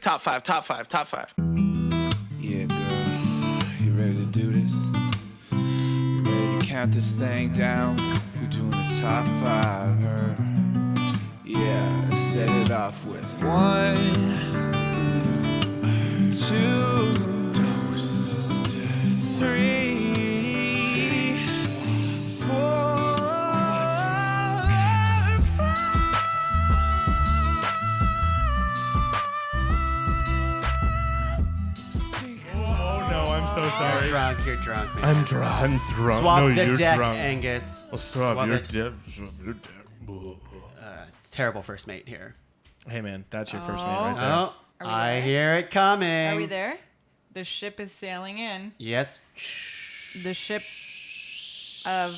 Top five. Yeah, girl, you ready to do this? You ready to count this thing down? We're doing the top 5, her. Yeah, let's set it off with 1, 2, 3, 4, 5. I'm so sorry. You're drunk, man. I'm drunk. Swap no, the you're deck, drunk. Angus. Well, swap your it. deck. Terrible first mate here. Hey, man, that's your first mate right there. Oh, Are we I there? hear it coming. Are we there? The ship is sailing in. Yes. The ship of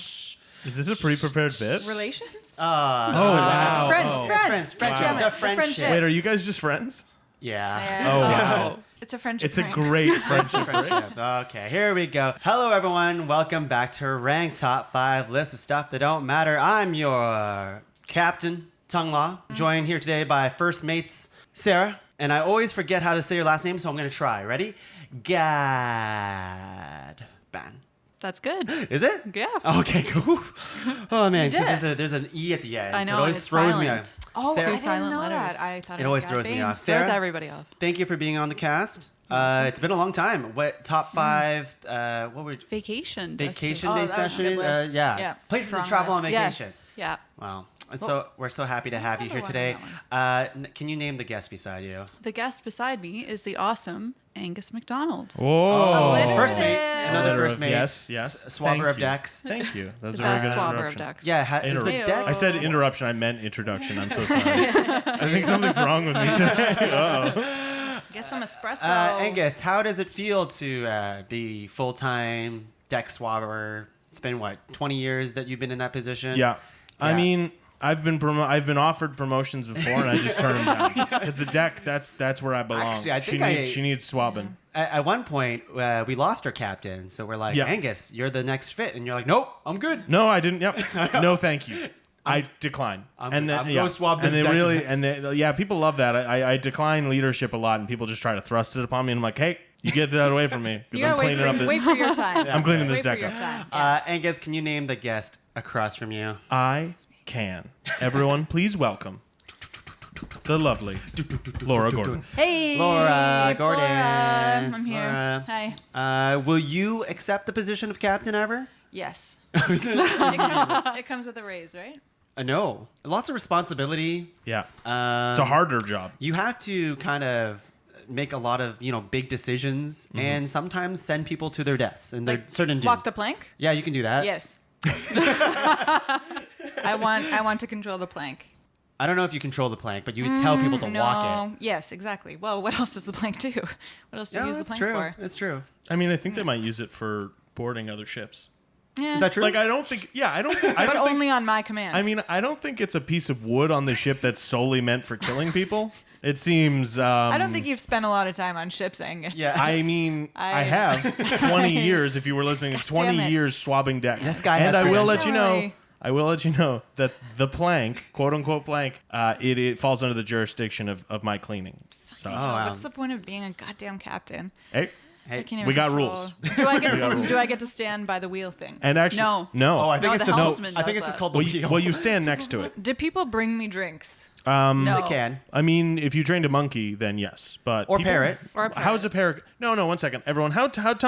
Is this a pre-prepared bit? relations? Oh, wow. Friends. Oh. Friendship. Damn it, The friendship. Wait, are you guys just friends? Yeah. Oh, wow. It's a friendship. It's a prank. great friendship. Friendship. Okay, here we go. Hello, everyone. Welcome back to Rank Top 5 list of stuff that don't matter. I'm your captain, Tuong Law, joined here today by first mates Sarah. And I always forget how to say your last name, so I'm going to try. Ready? Ghadbane. That's good. Is it? Yeah. Okay, cool. Oh, man, did because it. there's an E at the end. I so know, it always it's throws me silent. off. Oh, Sarah, I didn't silent know letters. that. I thought It always throws me Ghadbane. off. Sarah? Throws everybody off. thank you for being on the cast. It's been a long time. What top 5? What were Vacation. vacation Oh, that was a destination? good list. Yeah. Yeah. Places to Strong travel on list. vacation. Yes. Yeah. Wow. And so we're so happy to have you here another today. one on Can you name the guest beside you? The guest beside me is the awesome Angus MacDonald. Whoa. First mate. Another Letter first of mate. yes. Swabber Thank of you. decks. Thank you. That was The a very best good swabber of interruption. decks. Yeah. Is the Interrupt. deck? I said interruption. I meant introduction. I'm so sorry. I think something's wrong with me today. Uh-oh. Get some espresso. Angus, how does it feel to be full-time deck swabber? It's been, 20 years that you've been in that position? Yeah. I Yeah. mean, I've been offered promotions before, and I just turned them down because the deck that's where I belong. Actually, I think she needs swabbing. At one point, we lost our captain, so we're like, Yeah. Angus, you're the next fit. And you're like, nope, I'm good. No, I didn't. Yep. No, thank you. I decline. I'm gonna swab and this they deck. really people love that. I decline leadership a lot, and people just try to thrust it upon me. And I'm like, hey, you get that away from me you because I'm gotta cleaning up. wait for your time. I'm cleaning this Wait for deck your up. time. Angus, can you name the guest across from you? I can. Everyone, please welcome the lovely Laura Gordon. Hey, Laura it's Gordon. Laura. I'm here. Laura. Hi. Will you accept the position of captain ever? Yes. it comes with a raise, right? No. Lots of responsibility. Yeah, it's a harder job. You have to kind of make a lot of, big decisions and sometimes send people to their deaths and their certain Walk the plank. Yeah, you can do that. Yes. I want to control the plank. I don't know if you control the plank, but you would tell people to No. walk it. Yes, exactly. Well, what else does the plank do? What else do you use the that's plank true. for? That's true. I mean, I think they might use it for boarding other ships. Yeah. Is that true? Like, I don't think. Yeah, I don't. I But don't think, only on my command. I mean, I don't think it's a piece of wood on the ship that's solely meant for killing people. It seems. I don't think you've spent a lot of time on ships, Angus. Yeah. I mean, I I- have 20 years. If you were listening, damn 20 it. years swabbing decks. This guy and has I will credentials. let you know. Really? I will let you know that the plank, quote unquote plank, it falls under the jurisdiction of my cleaning. So, wow. What's the point of being a goddamn captain? hey, Hey. I can't even We got control- rules. Do I get We got to, rules. do I get to stand by the wheel thing? and actually, No. Oh, I think No, it's the just helmsman I think does it's just that. called the wheel. well, you stand next to it. Do people bring me drinks? No. They can. I mean, if you trained a monkey, then yes. But Or people- parrot. Or a parrot. How's a parrot? No, 1 second. Everyone, how's a parrot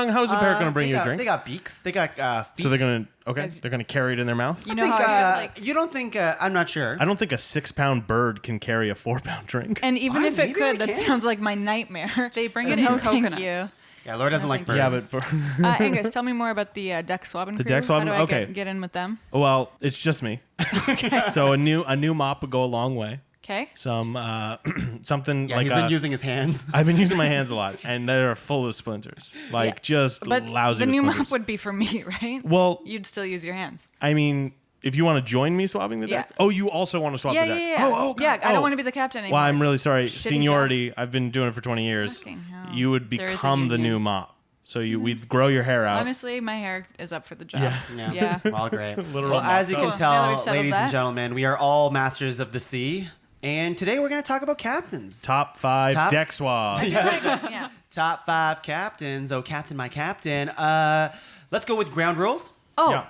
going to bring you a drink? They got beaks. They got feet. So they're going to Guys- they're going to carry it in their mouth. You I know think, how I feel like. you don't think? I'm not sure. I don't think a 6-pound bird can carry a 4-pound drink. And even Why? if it Maybe they could, that can. sounds like my nightmare. They bring So it in no, thank coconuts. you. Yeah, Laura doesn't like birds. Yeah, but Angus, tell me more about the deck swabbing crew. deck swabbing? How do I Okay. get in with them? well, it's just me. So a new mop would go a long way. Okay. Some something Yeah, like he's been using his hands. I've been using my hands a lot, and they're full of splinters, like Yeah. just But lousy. the with new splinters. mop would be for me, right? Well, You'd still use your hands. I mean, if you want to join me swabbing the deck. Yeah. Oh, you also want to swap Yeah, the yeah, deck. yeah. Oh, yeah. God. I Oh. don't want to be the captain anymore. Well, I'm really sorry. Shitty Seniority, I've been doing it for 20 years. Fucking hell. You would There is a become the union. new mop. So we'd grow your hair out. Honestly, my hair is up for the job. Yeah. Yeah. All great. Literal well, as you Cool. can Now that we've tell, settled ladies and that. gentlemen, we are all masters of the sea. And today we're going to talk about captains. Top 5 Top- deck swabs. Yeah. Top 5 captains. Oh, captain, my captain. Let's go with ground rules. Oh. Yeah.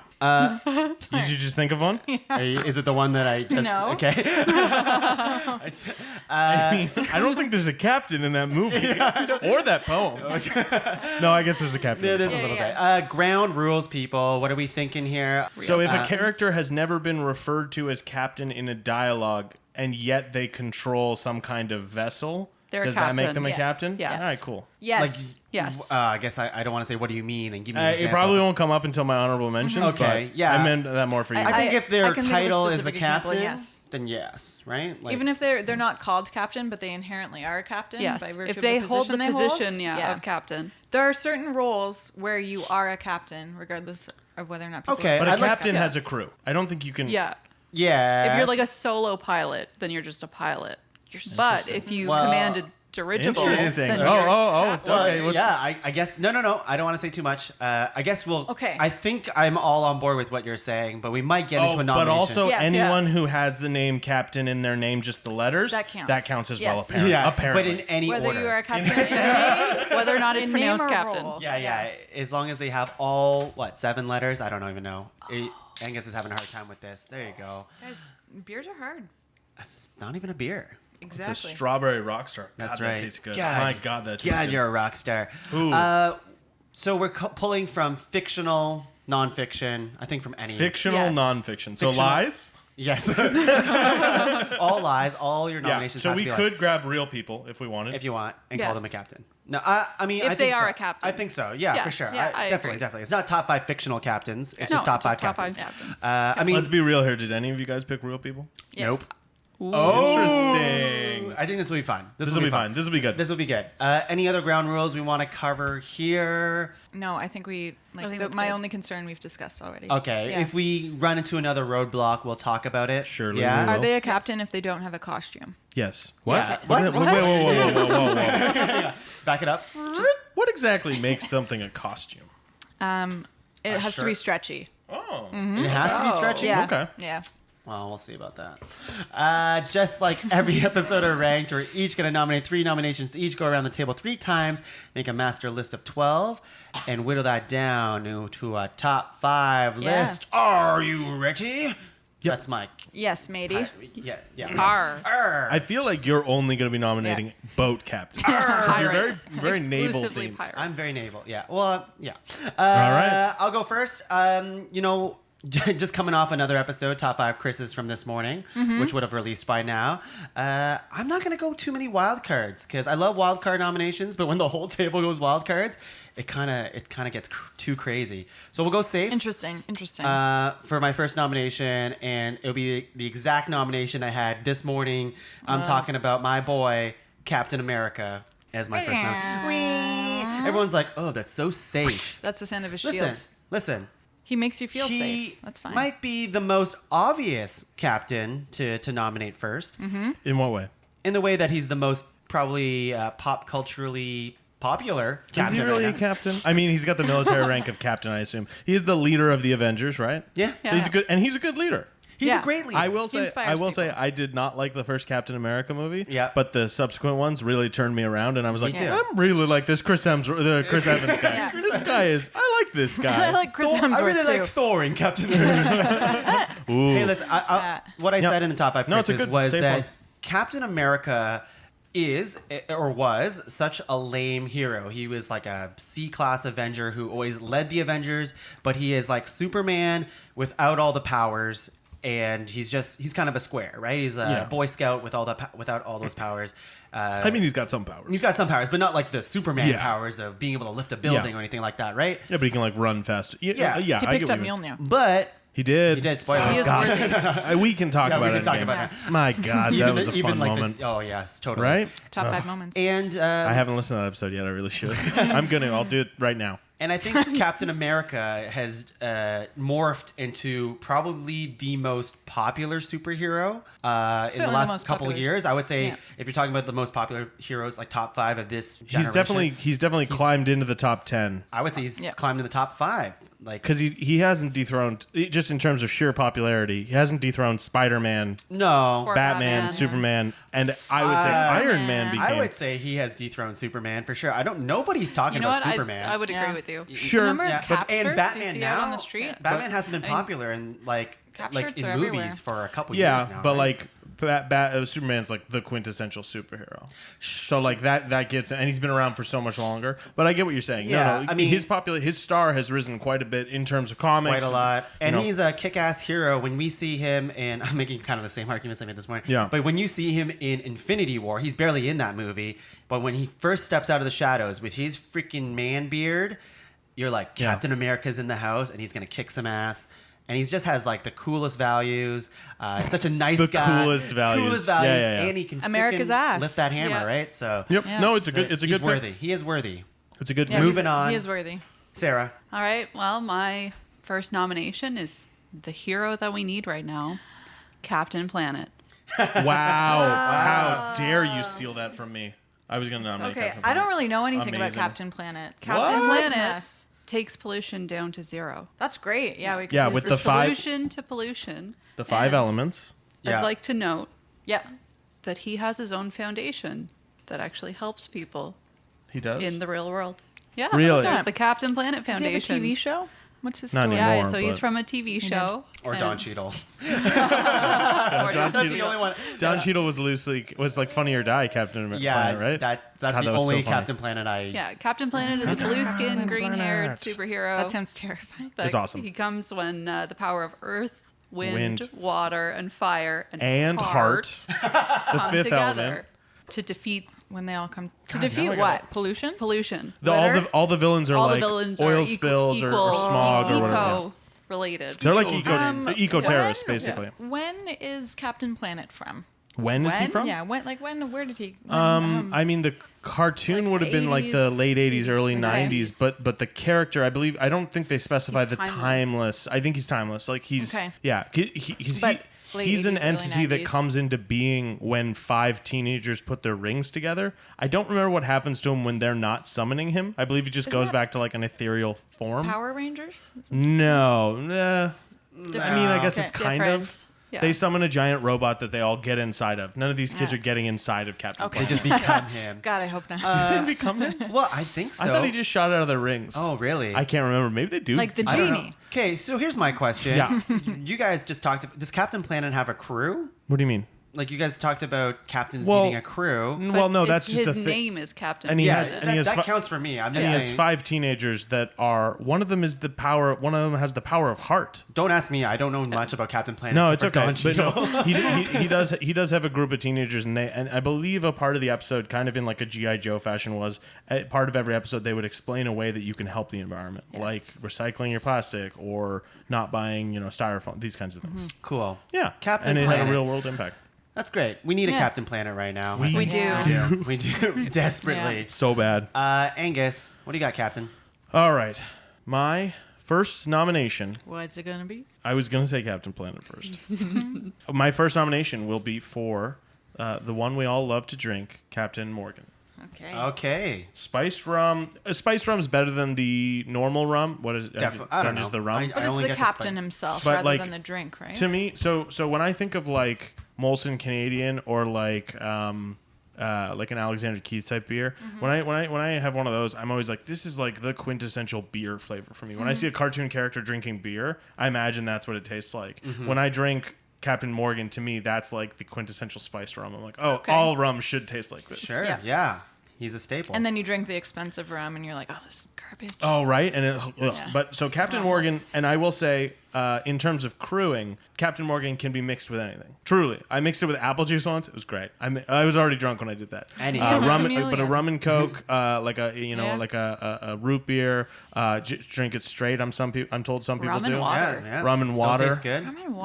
Did you just think of one? Is it the one that I just... No. Okay. I mean, I don't think there's a captain in that movie or that poem. No, I guess there's a captain. There in the is a poem. little yeah. bit. Ground rules, people. What are we thinking here? So if a character has never been referred to as captain in a dialogue and yet they control some kind of vessel, They're a does that make captain. them a Yeah. captain? Yes. All right, cool. Yes. Like, Yes. I guess I don't want to say what do you mean and give me an It example. probably won't come up until my honorable mentions. Okay, but yeah. I meant that more for you. I think if their I can think of a title is the specific example, captain, yes. then yes, right? Like, Even if they're not called captain, but they inherently are a captain. Yes. By virtue If of they the hold the position they position, hold. of captain. There are certain roles where you are a captain, regardless of whether or not people. Okay, but a I'd like- captain yeah. has a crew. I don't think you can. Yeah. yeah. If you're like a solo pilot, then you're just a pilot. But if you Well, command a dirigible, Interesting. then Oh, you're oh. Well, Okay. yeah, I guess no. I don't want to say too much. I guess we'll. Okay. I think I'm all on board with what you're saying, but we might get into a but nomination. also Yes. anyone who has the name captain in their name, just the letters, That counts. That counts as well. Yes. Apparently. yeah, Apparently. but in any Whether order. you are a captain in name, whether or not it's in name pronounced or captain. role. yeah. As long as they have all 7 letters. I don't even know. Angus is having a hard time with this. There you go. Guys, beers are hard. That's not even a beer. It's a Exactly. strawberry rockstar. That's God, right. That tastes good. God. My God, that tastes God, good. you're a rock star. Ooh. So we're pulling from fictional, nonfiction. I think from any Fictional, Yes. nonfiction. So Fictional. lies? Yes. all lies. All your Yeah. nominations. So have we to be could lies, grab real people if we wanted. if you want, and call Yes. them a captain. No, I mean, If I they think are so. a captain. I think so. Yeah, Yes. for sure. Yeah, I definitely, agree. definitely. It's not top 5 fictional captains. It's No, just top 5 just top captains. 5 captains. I mean, Let's be real here. Did any of you guys pick real people? Yes. nope. Ooh. Interesting. I think this will be fun. This will be fine. This will be good. This will be good. Any other ground rules we want to cover here? No, I think we I think like that's my good. only concern we've discussed already. Okay. Yeah. If we run into another roadblock, we'll talk about it. Surely Yeah. we will. Are they a captain if they don't have a costume? Yes. What? Yeah. What? What? Wait, whoa. Back it up. What exactly makes something a costume? It has to be shirt. stretchy. Oh. It has to be stretchy. Yeah. Okay. Yeah. Well, we'll see about that. Just like every episode of Ranked, we're each going to nominate 3 nominations. Each go around the table 3 times, make a master list of 12, and whittle that down to a top 5 Yeah. list. Are you ready? That's Mike. Yes, matey. Yeah. Arr. Arr. I feel like you're only going to be nominating boat captains. You're very, Pirates. very naval Exclusively themed. pirates. I'm very naval. Yeah. Well, yeah. All right. I'll go first. Just coming off another episode, top 5 Chris's from this morning, which would have released by now. I'm not going to go too many wild cards because I love wild card nominations, but when the whole table goes wild cards, it kind of gets too crazy. So we'll go safe. Interesting. For my first nomination, and it'll be the exact nomination I had this morning. I'm talking about my boy Captain America as my first nomination. Everyone's like, "Oh, that's so safe." That's the sound of his Listen, shield. listen. He makes you feel He safe. That's fine. might be the most obvious captain to nominate first, In what way? in the way that he's the most probably pop culturally popular Is captain. he really a right now. captain? I mean, he's got the military rank of captain, I assume. He is the leader of the Avengers, right? Yeah. So he's a good leader. He's Yeah. a great leader. I will say, inspires people. I did not like the first Captain America movie. Yeah. But the subsequent ones really turned me around, and I was like, too. I'm really like this Chris Evans guy. Yeah. This guy is. I like this guy. I like Chris I Hemsworth really too. like Thor in Captain America. Ooh. Hey, listen, what I Yeah. said in the top 5 No, it's a Chris's good, was safe that one. Captain America is or was such a lame hero. He was like a C-class Avenger who always led the Avengers, but he is like Superman without all the powers. And he's kind of a square, right? He's a Yeah. Boy Scout without all those powers. I mean, he's got some powers. He's got some powers, but not like the Superman Yeah. powers of being able to lift a building Yeah. or anything like that, right? Yeah, but he can like run fast. Yeah. He I get picked what up you mean. Mjolnir. But He did. He did, spoilers. He is God. worthy. We can talk Yeah, we about can it. talk again. about it. My God, that was a fun moment. oh yes, totally. Right? Top 5 moments. And I haven't listened to that episode yet. I really should. I'll do it right now. And I think Captain America has morphed into probably the most popular superhero in the Certainly the last most couple of popular, years. I would say yeah. if you're talking about the most popular heroes, like top 5 of this generation, He's definitely climbed into the top 10. I would say he's Yeah. climbed in the top 5. Like, because he hasn't dethroned, just in terms of sheer popularity, he hasn't dethroned Spider-Man, no, Or Batman, Batman. Superman, and I would say Iron Man became. I would say he has dethroned Superman for sure. Nobody's talking You know about what? Superman. I would agree Yeah. with you. Sure, The number of Yeah, cap but and shirts Batman you see now out on the street. Batman hasn't been popular in Cap like shirts in are movies everywhere. for a couple yeah, years now. but right? like Superman's like the quintessential superhero. So like that gets, and he's been around for so much longer. But I get what you're saying. Yeah, no, I mean- his star has risen quite a bit in terms of comics. quite a lot, and you know. he's a kick-ass hero. When we see him in, I'm making kind of the same arguments I made this morning. Yeah. But when you see him in Infinity War, he's barely in that movie. But when he first steps out of the shadows with his freaking man beard, you're like, Yeah. Captain America's in the house, and he's gonna kick some ass. And he just has like the coolest values. Such a nice The guy. coolest values. Coolest values. Yeah. And he can America's freaking ass. lift that hammer, Yeah. right? So Yep. Yeah. No, it's a good he's pick. worthy. He is worthy. It's a good Yeah, pick. Moving on. He is worthy. Sarah. All right. Well, my first nomination is the hero that we need right now, Captain Planet. Wow. How dare you steal that from me? I was going to nominate Okay, Captain I don't Planet. really know anything about Amazing. Captain Planet. Captain What? Planet Yes. takes pollution down to zero. That's great. Yeah, we could Yeah, use with It's the the five- solution to pollution. The 5 And elements. Yeah. I'd like to note Yeah. that he has his own foundation that actually helps people He does. in the real world. Yeah, Really? there's the Captain Planet Does he have a Foundation. TV show? What's his Not story? anymore. Yeah, so he's but- from a TV show. Or and- Don Cheadle. or Don Don Cheadle. the only one. Don Cheadle was like Funny or Die Captain America, Yeah, right? that's God, the that was so only funny. Captain Planet I. Yeah, Captain Planet is a blue-skinned, green-haired superhero. That sounds terrifying. But It's awesome. He comes when the power of earth, wind, Wind. water, and fire, And heart. The come fifth together element. to defeat When they all come to God, defeat now I what? gotta- Pollution? pollution. All the villains are All like the villains oil are spills or smog or whatever. related. They're like Um, eco terrorists, when- basically. When is Captain Planet from? When is he When? from? Yeah, where did he? I mean, the cartoon Like would the have been like 80s? the late 80s, early Okay. 90s, but the character, I don't think they specify He's the timeless. timeless. I think he's timeless. Like he's, Okay. yeah, But late he's an 80s, early entity that 90s. comes into being when 5 teenagers put their rings together. I don't remember what happens to him when they're not summoning him. I believe he just goes that back to like an ethereal form. Power Rangers? No, I mean, I guess Okay. it's kind Different. of. Yeah. They summon a giant robot that they all get inside of. None of these kids Yeah. are getting inside of Captain Okay. They Planet. just become him. God, I hope not. Did they become him? Well, I think so. I thought he just shot out of their rings. Oh, really? I can't remember. Maybe they do. Like the I don't know. genie. Okay, so here's my question. Yeah. You guys just talked. Does Captain Planet have a crew? What do you mean? Like you guys talked about captains Well, needing a crew. Well, no, But that's his just a thing. name is Captain And he Yeah, has- Planet. and he has that fi- counts for me. I'm And just he saying. has 5 teenagers that are. One of them is the power. One of them has the power of heart. Don't ask me. I don't know much about Captain Planet. No, it's except okay. for Don But Cheadle. no, he does. He does have a group of teenagers, and I believe a part of the episode, kind of in like a GI Joe fashion, was part of every episode they would explain a way that you can help the environment, like recycling your plastic or not buying, styrofoam, these kinds of things. Cool. Yeah, Captain and it had a Planet. real world impact. That's great. We need a Yeah. Captain Planet right now. We do. Yeah. We do desperately. So bad. Angus, what do you got, Captain? All right, my first nomination. What's it gonna be? I was going to say Captain Planet first. My first nomination will be for the one we all love to drink, Captain Morgan. Okay. Okay. Spiced rum. Spiced rum is better than the normal rum. What is it? Definitely. I don't know. Just the rum. But it's only the get the captain spice. himself But, rather like, than the drink, right? To me, so when I think of like Molson Canadian or like an Alexander Keith type beer, when I have one of those, I'm always like, this is like the quintessential beer flavor for me. When I see a cartoon character drinking beer, I imagine that's what it tastes like. When I drink Captain Morgan, to me, that's like the quintessential spiced rum. I'm like, oh, Okay. all rum should taste like this. Sure. Yeah. Yeah. He's a staple. And then you drink the expensive rum, and you're like, oh, this is garbage. Oh, right. And Yeah. but so Captain Morgan, and I will say, in terms of crewing, Captain Morgan can be mixed with anything. Truly, I mixed it with apple juice once. It was great. I was already drunk when I did that. And He's a rum, chameleon. but a rum and coke, like a Yeah. like a root beer. Drink it straight. I'm told some people Rum and do. water. yeah. Rum and Still water. tastes good. Rum and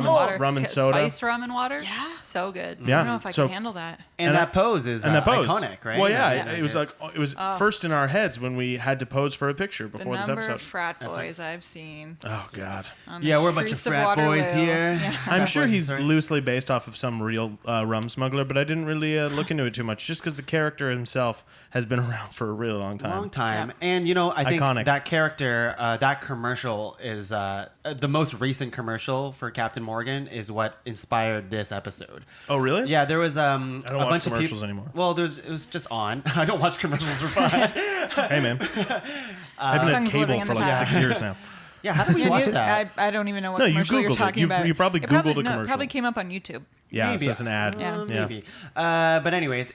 water. Rum and soda. Spiced rum and water. Yeah. So good. Yeah. I don't know if I so, can handle that. And And that pose is and that pose, iconic, right? Well, yeah, Yeah. it was like it was first in our heads when we had to pose for a picture The before this number episode. of frat That's boys I've seen. Oh God. on the Yeah, we're a bunch of streets frat boys Waterloo. here. Yeah. I'm Frat sure boys, he's sorry. loosely based off of some real rum smuggler, but I didn't really look into it too much, just because the character himself has been around for a really long time. Long time. Yeah. And, I think Iconic. that character, that commercial is the most recent commercial for Captain Morgan is what inspired this episode. Oh, really? Yeah, there was a watch bunch of commercials people anymore. Well, it was just on. I don't watch commercials for fun. Hey, man. I've been at Tongue's living cable in for the like past. 6 years now. Yeah, how do we Yeah, watch that? I don't even know what No, you commercial you're Googled it. talking about. You probably It Googled a no, it commercial. probably came up on YouTube. Yeah, Maybe. so it's an ad. Yeah. Maybe. But anyways,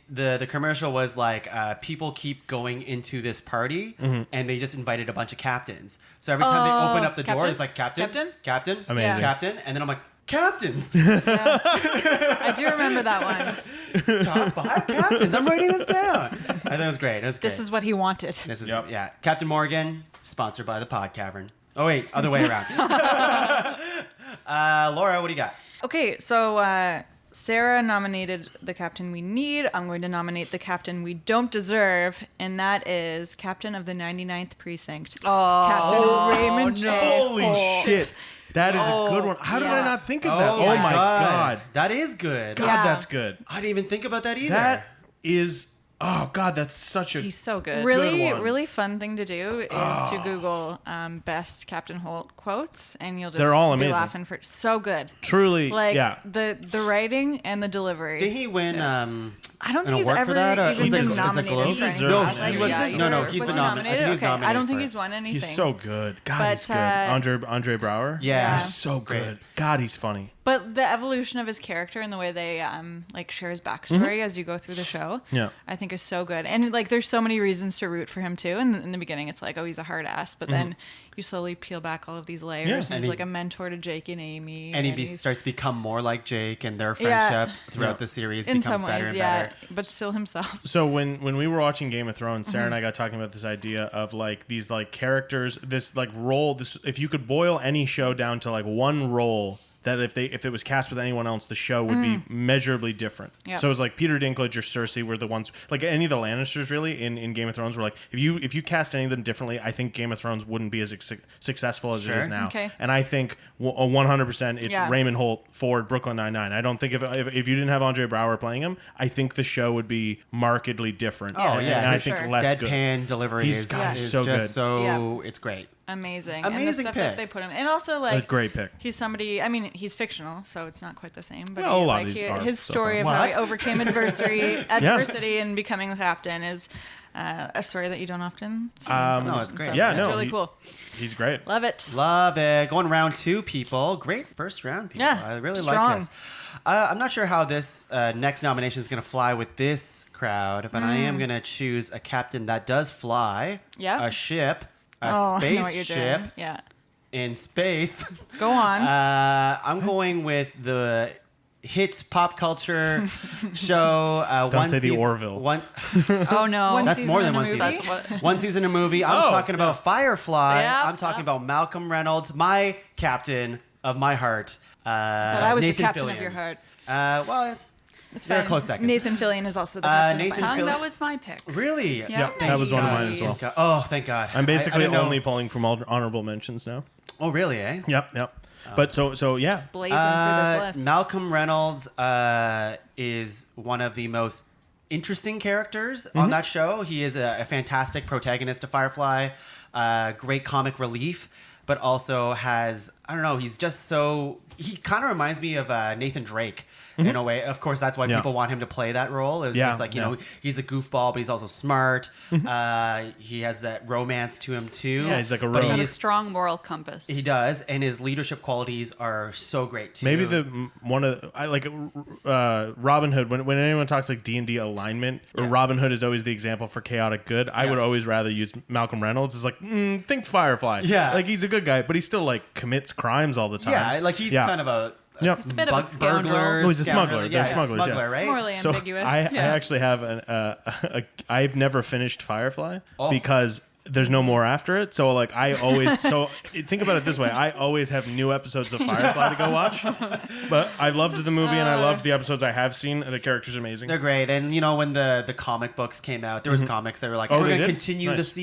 the commercial was like people keep going into this party and they just invited a bunch of captains. So every time they open up the door, Captain? it's like captain, Captain? captain, Amazing. captain, and then I'm like captains, I do remember that one. top 5 captains. I'm writing this down. I think it was great. It was great. This is what he wanted. This is Yep. yeah. Captain Morgan, sponsored by the Pod Cavern. Oh wait, other way around. Laura, what do you got? Okay, so Sarah nominated the captain we need. I'm going to nominate the captain we don't deserve, and that is Captain of the 99th Precinct. Oh, Captain Raymond J. Holy Holt. shit. That is a good one. How did I yeah. not think of that? Oh, my God. that is good. God, Yeah. that's good. I didn't even think about that either. That is... Oh, God, that's such a... he's so good. Really, Good one. really fun thing to do is to Google best Captain Holt quotes, and you'll just They're all be amazing. laughing for so good. Truly, Like yeah. the writing and the delivery. Did he win? I don't an think he's award for ever that, or even is it- been is it nominated Globe? for He anything. deserves Like, it. He was- yeah, no, was he's he been nominated. I think he was Okay, I nominated don't for think it. he's won anything. He's so good. God, But, he's good. Andre Brower? Yeah. He's so Great. good. God, he's funny. But the evolution of his character and the way they like share his backstory as you go through the show, Yeah. I think is so good. And like, there's so many reasons to root for him too. And in the beginning, it's like, oh, he's a hard ass, but then you slowly peel back all of these layers, Yeah. and And he's he- like a mentor to Jake and Amy. And he he's- starts to become more like Jake, and their Yeah. friendship throughout Yeah. the series in becomes some better ways, and yeah, better. but still himself. So when we were watching Game of Thrones, Sarah Mm-hmm. and I got talking about this idea of like these like characters, this like role, this if you could boil any show down to like one role that if it was cast with anyone else, the show would be measurably different. Yep. So it was like Peter Dinklage or Cersei were the ones, like any of the Lannisters really in Game of Thrones were like, if you cast any of them differently, I think Game of Thrones wouldn't be as successful as it is Sure. now. Okay. And I think 100% it's Yeah. Raymond Holt for Brooklyn Nine-Nine. I don't think if you didn't have Andre Brower playing him, I think the show would be markedly different. Oh, yeah, and I for think sure. less good. Deadpan delivery He's- is, God, is he's so just good. so it's great. Amazing. Amazing and the stuff pick. that they put him, and also A like great pick. he's somebody. I mean, he's fictional, so it's not quite the same. But Well, a he, lot of like, these he- are his so story far. of how he What? overcame adversity and becoming the captain is a story that you don't often see. on television. No, it's great. So Yeah, it's no, really he- cool. He's great. Love it. Love it. Going round 2, people. Great first round, people. Yeah, I really strong. like this. I'm not sure how this next nomination is going to fly with this crowd, but I am going to choose a captain that does fly. Yeah. A ship. A Oh, I know what you're spaceship doing. Yeah. in space. Go on. I'm going with the hit pop culture show. Don't say the Orville. Oh no, One That's season more than in a one season. movie? that's what. One season a movie. I'm Oh, talking about Firefly. Yeah, I'm talking about Malcolm Reynolds, my captain of my heart. But I was Nathan the captain Fillion. of your heart. Well, It's Very fine. close second. Nathan Fillion is also the captain. Nathan of my heart. Tongue, Phil- that was my pick. really? Yeah. Yep, that was one of mine as well. Nice. Oh, thank God. I'm basically I didn't know- only pulling from honorable mentions now. Oh, really? Eh? Yep. But so yeah. blazing through this list. Malcolm Reynolds is one of the most interesting characters Mm-hmm. on that show. He is a fantastic protagonist to Firefly, great comic relief, but also has, I don't know, he's just so, he kind of reminds me of Nathan Drake in a way. Of course, that's why Mm-hmm. Yeah. people want him to play that role. It was Yeah, just like, you yeah. know, he's a goofball, but he's also smart. He has that romance to him too. Yeah, he's like a But rogue. Got a he's- strong moral compass. He does, and his leadership qualities are so great too. Maybe one of I like Robin Hood. When anyone talks like D&D alignment, or Robin Hood is always the example for chaotic good. I would always rather use Malcolm Reynolds. It's like think Firefly. Yeah. like he's a good guy, but he still like commits crimes all the time. Yeah, like he's kind of a Yep. He's a bit of a scoundrel. burglar. Oh, he's a scoundrel. smuggler. Yeah, They're he's a smugglers, yeah. smuggler, right? Morally So ambiguous. I yeah. actually have I've never finished Firefly because there's no more after it. So like I always think about it this way. I always have new episodes of Firefly to go watch. But I loved the movie and I loved the episodes I have seen. The character's amazing. They're great. And you know, when the comic books came out, there was comics that were like, Oh, we're they going to did? continue Nice.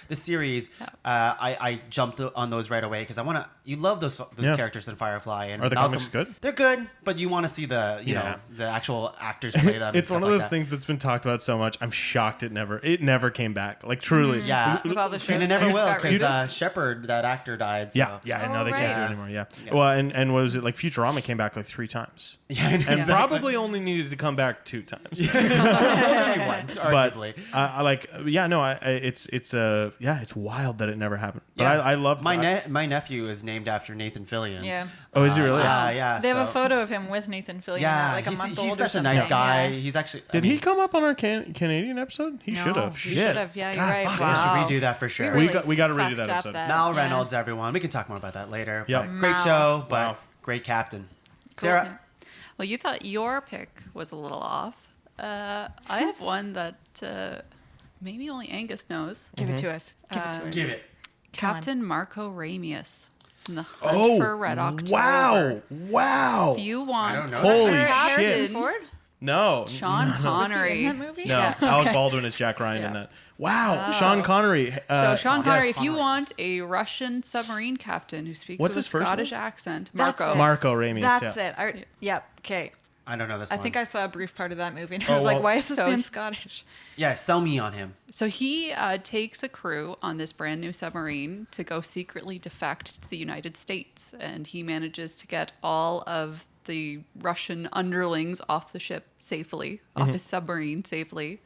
the series. I jumped on those right away because I want to. You love those Yeah. characters in Firefly. And Are the comics good? They're good, but you want to see the Yeah. the actual actors play them. It's and one of stuff those like things that's been talked about so much. I'm shocked it never came back. Like truly. Yeah. With all the shows And it that never we've will got because recently. Shepard, that actor, died. So. Yeah, no, they can't do it right. anymore. Yeah. Well, and what was it like? Futurama came back like 3 times, Yeah, I know, and exactly. probably only needed to come back 2 times. Once, But arguably. I like, yeah, no, it's wild that it never happened. But Yeah. I loved my nephew is named after Nathan Fillion. Yeah. Oh, is he really? Yeah. They have a so- photo of him with Nathan Fillion, Yeah, like a he's, month he's old or such a something. nice guy. Yeah. He's actually. Did he come up on our Canadian episode? He should have. He Shit. should have. Yeah, you're God, right. fuck, We Wow. should redo that for sure. really we got to redo fucked that up episode. that. Mal Yeah. Reynolds, everyone. We can talk more about that later. Yep. But great Mal. show, but Wow. great captain. Cool. Sarah, Well, you thought your pick was a little off. I have one that maybe only Angus knows. Give it to us. Give it to us. give it. Come on. Captain Marco Ramius from the Hunt Oh, for Red October. wow. If you want know Holy Harrison shit. Ford? No. Sean Was he Connery. in that movie? No, Yeah. Alec Baldwin is Jack Ryan in that. Wow, Sean Connery. So Sean Connery, yes. if you want a Russian submarine captain who speaks What's with his a first Scottish name? accent, That's Marco. it. Marco Ramius. That's yeah. it. Yep. Okay. I don't know this I one. think I saw a brief part of that movie, and I Oh, was like, well- "Why is this So man he- Scottish?" Yeah, sell me on him. So he takes a crew on this brand new submarine to go secretly defect to the United States, and he manages to get all of the Russian underlings off the ship safely, off his submarine safely,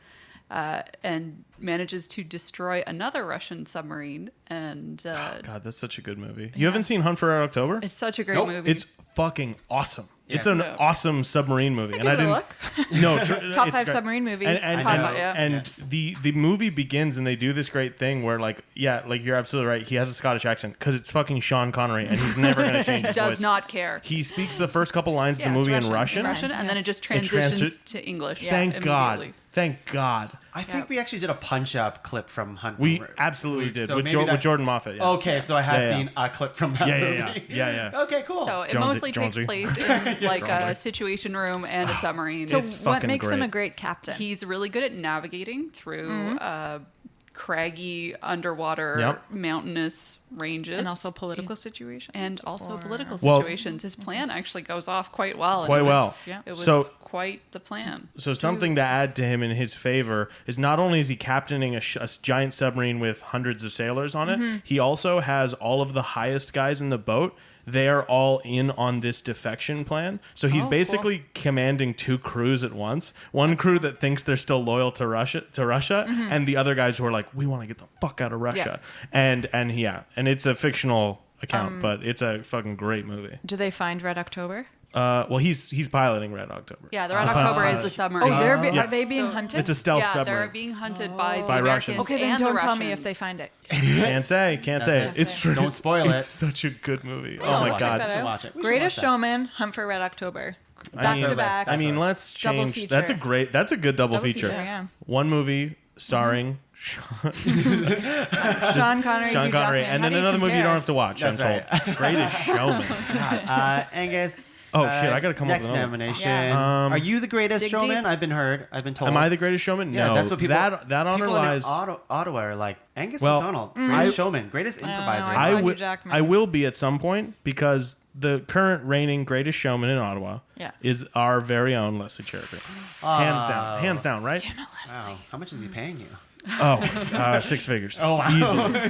and manages to destroy another Russian submarine. And God, that's such a good movie. You haven't seen Hunt for Red October? it's such a great Nope. movie. It's fucking awesome. It's Yes. an awesome submarine movie, and give I it a didn't. look. No, Top it's 5 great. submarine movies. And, I know. Yeah. and the movie begins, and they do this great thing where, like, yeah, like you're absolutely right. He has a Scottish accent because it's fucking Sean Connery, and he's never going to change his does voice. not care. He speaks the first couple lines Yeah, of the it's movie Russian. in It's Russian. Russian, and then it just transi- transitions to English. Thank God. immediately. Thank God. I think we actually did a punch-up clip from Hunt. We for Red- absolutely did so with, maybe with that's- Jordan Moffat. Yeah. Okay, so I have Yeah, yeah. seen a clip from that Yeah, yeah, movie. yeah, yeah. Okay, cool. So it Jonesy- mostly takes Jonesy. place in like a Jonesy. situation room and a submarine. So It's what fucking makes him great. a great captain? He's really good at navigating through craggy underwater Yep. mountainous ranges. and also political situations. and also or- political Well- situations. His plan actually goes off quite well. and Quite it was- well. Yeah. It was So- quite the plan. So something to add to him in his favor is not only is he captaining a giant submarine with hundreds of sailors on it, he also has all of the highest guys in the boat. They're all in on this defection plan. So he's Oh, basically commanding 2 crews at once. One crew that thinks they're still loyal to Russia, and the other guys who are like, we want to get the fuck out of Russia. And it's a fictional account, but it's a fucking great movie. Do they find Red October? Well, he's piloting Red October. Yeah, the Red October is the Oh, submarine. yes. are they being So- hunted? It's a stealth yeah, submarine. they're being hunted by the By Americans Russians. okay, then and don't the tell Russians. me if they find it. Can't say. That's it. It's true. Don't spoil It's it. such a good movie. Oh should my watch god. it. Check that watch it. We should Greatest watch that. Showman, Hunt for Red October. I Back mean- to back. I mean, That's let's Double change. feature. That's a good double feature. yeah. One movie starring Sean Connery, Sean Hugh Connery, Jackman. and How then do you another movie you compare? don't have to watch. That's I'm told. Greatest Showman. God. Angus. Oh, shit, I gotta come up next with another. nomination. Yeah. Are you the greatest Dig showman? deep. I've been told. Am I the greatest showman? Yeah, No. that's what people. That honor people in lies. Ottawa are like Angus Well, MacDonald, Mm. greatest showman, greatest improviser. I saw Hugh will. Jackman. I will be at some point because the current reigning greatest showman in Ottawa Yeah. is our very own Leslie Cherokee. Hands down, right? Wow. How much is he paying you? Oh, 6 figures. Oh, wow. Easy.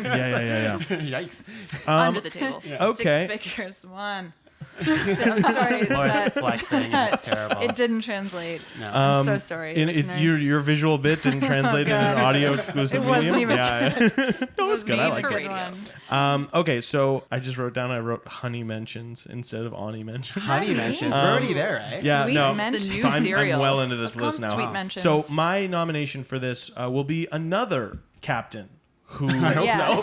Yeah. Yikes. Under the table. Okay. 6 figures. One. So, I'm sorry. Laura's that- flexing. And it's terrible. It didn't translate. No. I'm so sorry. listeners. Your visual bit didn't translate in an God. audio exclusive It wasn't medium. even Yeah. No, it's good. I made like for it. radio. Okay, so I just wrote honey mentions instead of Ani mentions. Honey mentions. We're already there, right? Yeah, Sweet no. mentions. The new So I'm cereal. well into this Let's call list them now. sweet mentions. So my nomination for this will be another captain who. Yeah.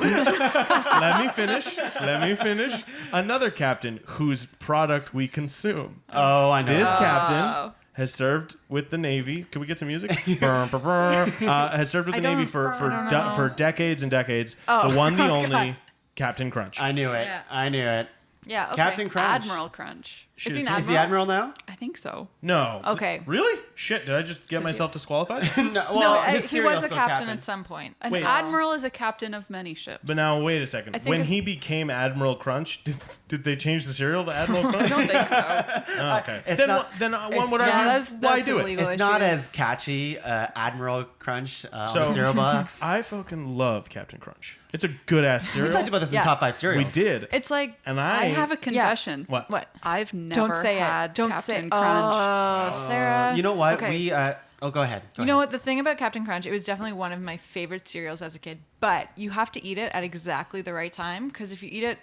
Let me finish. Another captain whose product we consume. Oh, I know. This Oh. captain has served with the Navy. Can we get some music? Has served with the Navy for decades and decades. Oh, the one, the oh, only, God. Captain Crunch. I knew it. Yeah. I knew it. Yeah. Okay. Captain Crunch. Admiral Crunch. Shit, Is he is an he- Is he Admiral now? I think so. No. Okay. Really? Shit, did I just get myself disqualified? No, No, well, his he cereal's was a still captain at some point. An Wait. admiral is a captain of many ships. But now, wait a second. I think When it's- he became Admiral Crunch, did they change the cereal to Admiral I Crunch? don't think so. Oh, okay. It's Then, not- then it's one would not- argue, that's why the do it? legal It's not issues. as catchy, Admiral Crunch on So- the cereal box. I fucking love Captain Crunch. It's a good-ass cereal. We talked about this in Yeah. top 5 We cereals. did. It's like And I have a confession. What? what? I've never Don't say had it. Don't Captain say. Crunch. Oh, Sarah. You know what? Okay. We oh, go ahead. Go You know ahead. what? The thing about Captain Crunch, it was definitely one of my favorite cereals as a kid. But you have to eat it at exactly the right time because if you eat it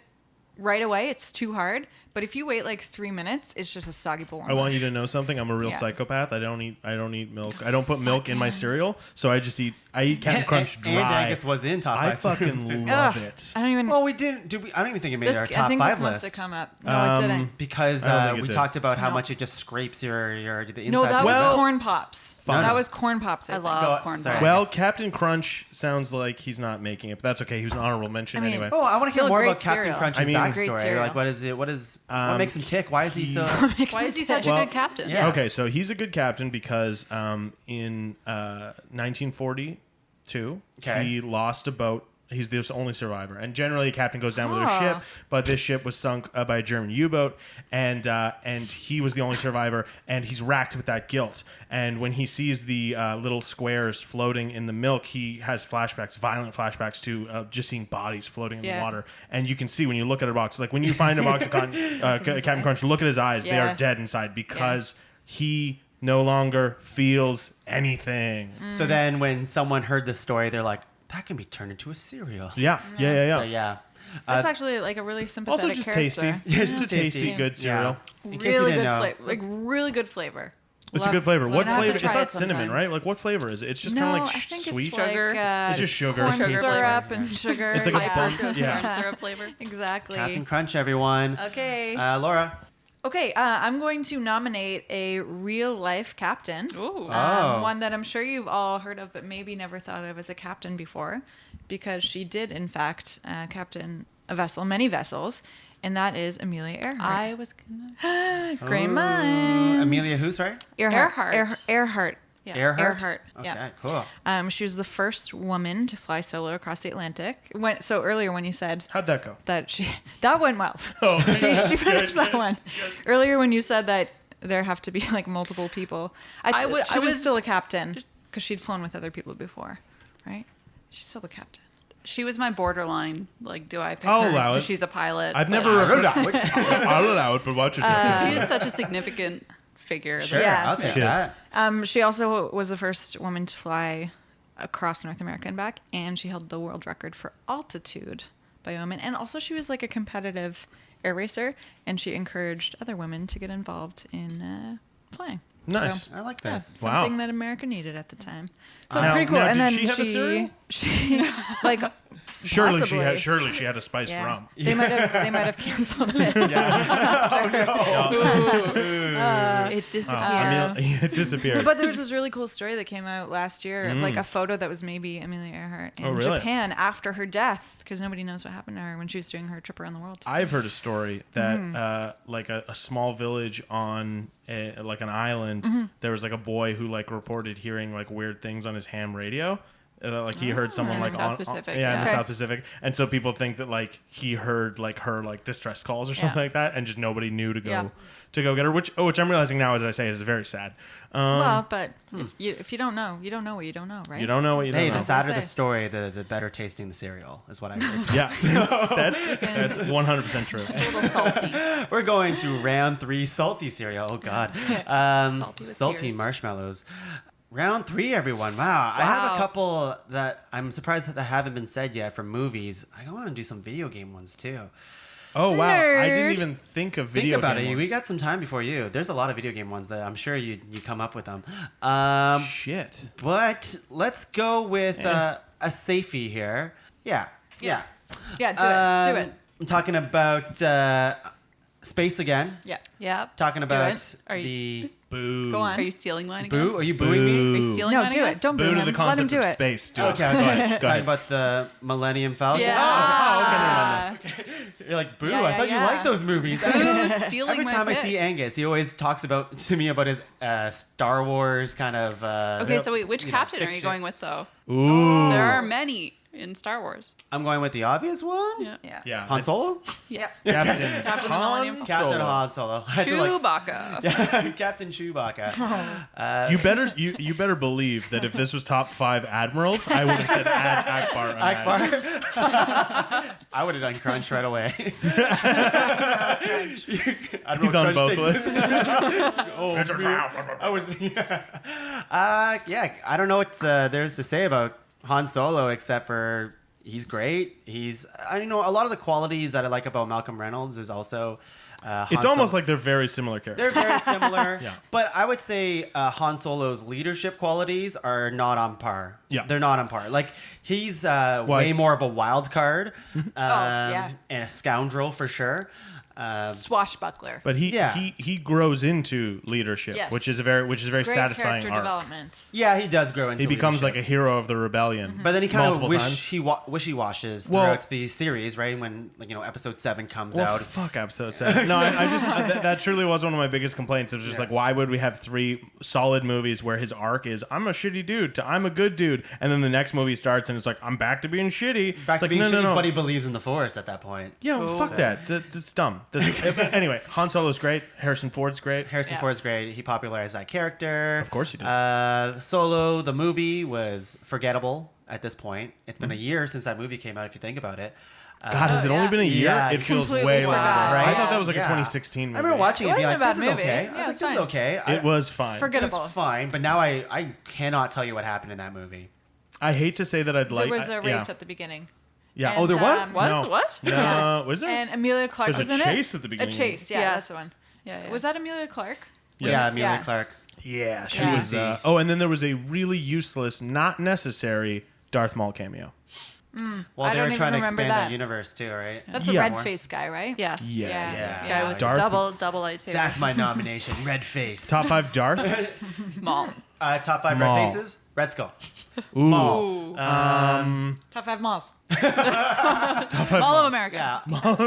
right away, it's too hard. But if you wait like 3 minutes, it's just a soggy bowl. of I want you mush. to know something. I'm a real Yeah. psychopath. I don't eat milk. I don't put milk in my cereal, so I eat Captain Crunch And dry. Angus was in top 5 I cereals, too. fucking love Ugh, it. I don't even. Well, we didn't. Did we? I don't even think it made this, our I top think 5 this must have list come up. No, it didn't. because I don't think it we did. talked about how No. much it just scrapes your the inside. No, that Well- was corn pops. Fine. That was corn pops. I think. love Go- corn sorry. pops. Well, Captain Crunch sounds like he's not making it, but that's okay. He was an honorable mention I mean- anyway. Oh, I want to Still hear a more great about Captain cereal. Crunch's I mean- Great backstory. cereal. Like, what is it? What what makes him tick? Why is he so? Why is he such a Well, good captain? Yeah. Okay, so he's a good captain because in 1942, Okay. he lost a boat. He's the only survivor, and generally a captain goes down with their Ah. ship. But this ship was sunk by a German U-boat, and he was the only survivor, and he's racked with that guilt. And when he sees the little squares floating in the milk, he has flashbacks, violent flashbacks to just seeing bodies floating in the Yeah. water. And you can see when you look at a box, like when you find a box of Captain Crunch, look at his eyes; they Yeah. are dead inside because he no longer feels anything. So then, when someone heard this story, they're like, "That can be turned into a cereal." Yeah. So yeah. That's actually like a really sympathetic Also, just character. tasty. Yeah, Just a tasty, good cereal. In case you Really didn't good know. flavor. Like really good flavor. It's a good flavor. What gonna have to flavor? It's try not it cinnamon, sometime. right? Like what flavor is it? It's just no, kind of like I think sweet. it's like, Sugar? It's just sugar. corn Sugar syrup flavor. and sugar. It's like a High bun- fructose yeah. corn syrup flavor. Exactly. Captain Crunch, everyone. Okay. Laura. Okay, I'm going to nominate a real life captain. Ooh. Oh. One that I'm sure you've all heard of, but maybe never thought of as a captain before, because she did, in fact, captain a vessel, many vessels, and that is Amelia Earhart. I was gonna. Great Ooh, minds. Amelia, who's right? Earhart. Earhart. Yeah. Earhart. Yeah. Okay, cool. She was the first woman to fly solo across the Atlantic. So earlier when you said How'd that go? that went well. Oh, she finished that one. Earlier when you said that there have to be like multiple people, I she was was- still a captain because she'd flown with other people before, right? She's still the captain. She was my borderline. Like, do I pick I'll her allow because it. she's a pilot? I've But never. I'll allow it, but watch yourself. She is such a significant figure. Sure, Yeah. I'll take She is. that. She also was the first woman to fly across North America and back, and she held the world record for altitude by a woman. And also, she was like a competitive air racer, and she encouraged other women to get involved in flying. Nice. So, I like yeah, this. Wow. something that America needed at the time. So Now- pretty cool. now, and did then she have a cereal? she like Surely possibly. she had a spiced Yeah. rum. They might have canceled it. It disappears. It disappeared. But there was this really cool story that came out last year of like a photo that was maybe Amelia Earhart in Oh, really? Japan after her death because nobody knows what happened to her when she was doing her trip around the world. I've heard a story that like a small village on like an island, there was like a boy who like reported hearing like weird things on his ham radio. Like he heard someone In the like South on Pacific, in yeah. the Okay. South Pacific, and so people think that like he heard like her like distress calls or something Yeah. like that, and just nobody knew to go Yeah. to go get her. Which I'm realizing now as I say it is very sad. Well, but if you don't know, you don't know what you don't know, right? You don't know what you don't Hey, know. the sadder the say. story, the better tasting the cereal is what I heard. Yeah, that's 100% true. It's a little salty. We're going to round 3 salty cereal. Oh God, Salty with salty tears. marshmallows. Round 3, everyone. Wow. I have a Wow. couple that I'm surprised that haven't been said yet from movies. I want to do some video game ones too. Oh wow, I Nerd. didn't even think of video. Think about game it. We ones. got some time before you. There's a lot of video game ones that I'm sure you come up with them. Shit. But let's go with Yeah. a safety here. Yeah. Yeah, do it. I'm talking about space again. Yeah. Yeah. Talking about Are the Boo. Go on. Are you stealing mine again? Boo? Are you booing me? Are you stealing No, mine do again? it. Don't boo Boo to him. the Let him concept do of it. space. Do Okay, it. okay. Go ahead. Go Talking ahead. about the Millennium Falcon. Yeah. You're like, boo, Yeah, I thought you yeah. liked those movies. Boo, stealing Every my time I pick. see Angus, he always talks to me about his Star Wars kind of. Okay, so wait, which you know, captain are you fiction. going with, though? Ooh. There are many in Star Wars. I'm going with the obvious one. Yeah. Yeah. Yeah. Han Solo. Yes. Captain. Captain of the Millennium Han Captain Solo. Han Solo. I had to, like, Chewbacca. Captain Chewbacca. You better believe that if this was top 5 admirals, I would have said Ad Akbar. on that. Akbar. I would have done Crunch right away. He's on both lists. I was. Yeah, I don't know what there's to say about Han Solo except for he's great. I know a lot of the qualities that I like about Malcolm Reynolds is also. It's almost like they're very similar characters. They're very similar, Yeah. but I would say Han Solo's leadership qualities are not on par. Yeah. They're not on par. Like, he's way more of a wild card yeah. and a scoundrel for sure. Swashbuckler. But Yeah. he grows into leadership, Yes. which is a very Great satisfying character arc. development. Yeah, he does grow into He becomes leadership. like a hero of the rebellion. But then he kind of multiple times. wishy-washes Well- throughout the series, right? When episode 7 comes Well, out. fuck episode 7. No, I just that truly was one of my biggest complaints. It was just like, why would we have 3 solid movies where his arc is I'm a shitty dude to I'm a good dude, and then the next movie starts and it's like I'm back to being shitty. Back It's to like, being no, shitty, no, no. but he believes in the Force at that point. Yeah, well, fuck that. That's dumb. Anyway, Han Solo's great. Harrison Ford's great. Harrison Yeah. Ford's great. He popularized that character. Of course he did. Solo, the movie, was forgettable at this point. It's Mm-hmm. been a year since that movie came out, if you think about it. God, has it only been a year? Yeah, it feels completely way longer. forgot. I Right? thought that was like a Yeah. 2016 movie. I remember watching it and It being wasn't like, a this bad is movie. okay. Yeah, I was like, it's this is fine. okay. It was fine. It Forgettable. was fine, but now I cannot tell you what happened in that movie. I hate to say that I'd like. There was a race yeah. at the beginning. Yeah. And, Oh, there was? Was? No. What? No, was there? And Amelia Clark There's was a in chase it. at the beginning. A chase, yeah, Yes. that's the one. Yeah. Was that Amelia Clark? Yeah, Amelia Yeah. Clark. Yeah, she Yeah. was. Oh, and then there was a really useless, not necessary Darth Maul cameo. Well, I they don't were trying to even remember expand that that. universe too, right? That's a Yeah. red face guy, right? Yes. Yeah, Yeah. This Yeah. guy with Darth- double lightsaber. That's my nomination. Red face. Top 5 Darth. Maul. Top 5 Maul. red faces. Red Skull. Ooh. Ooh. Top 5 malls. Mall of America. Yeah.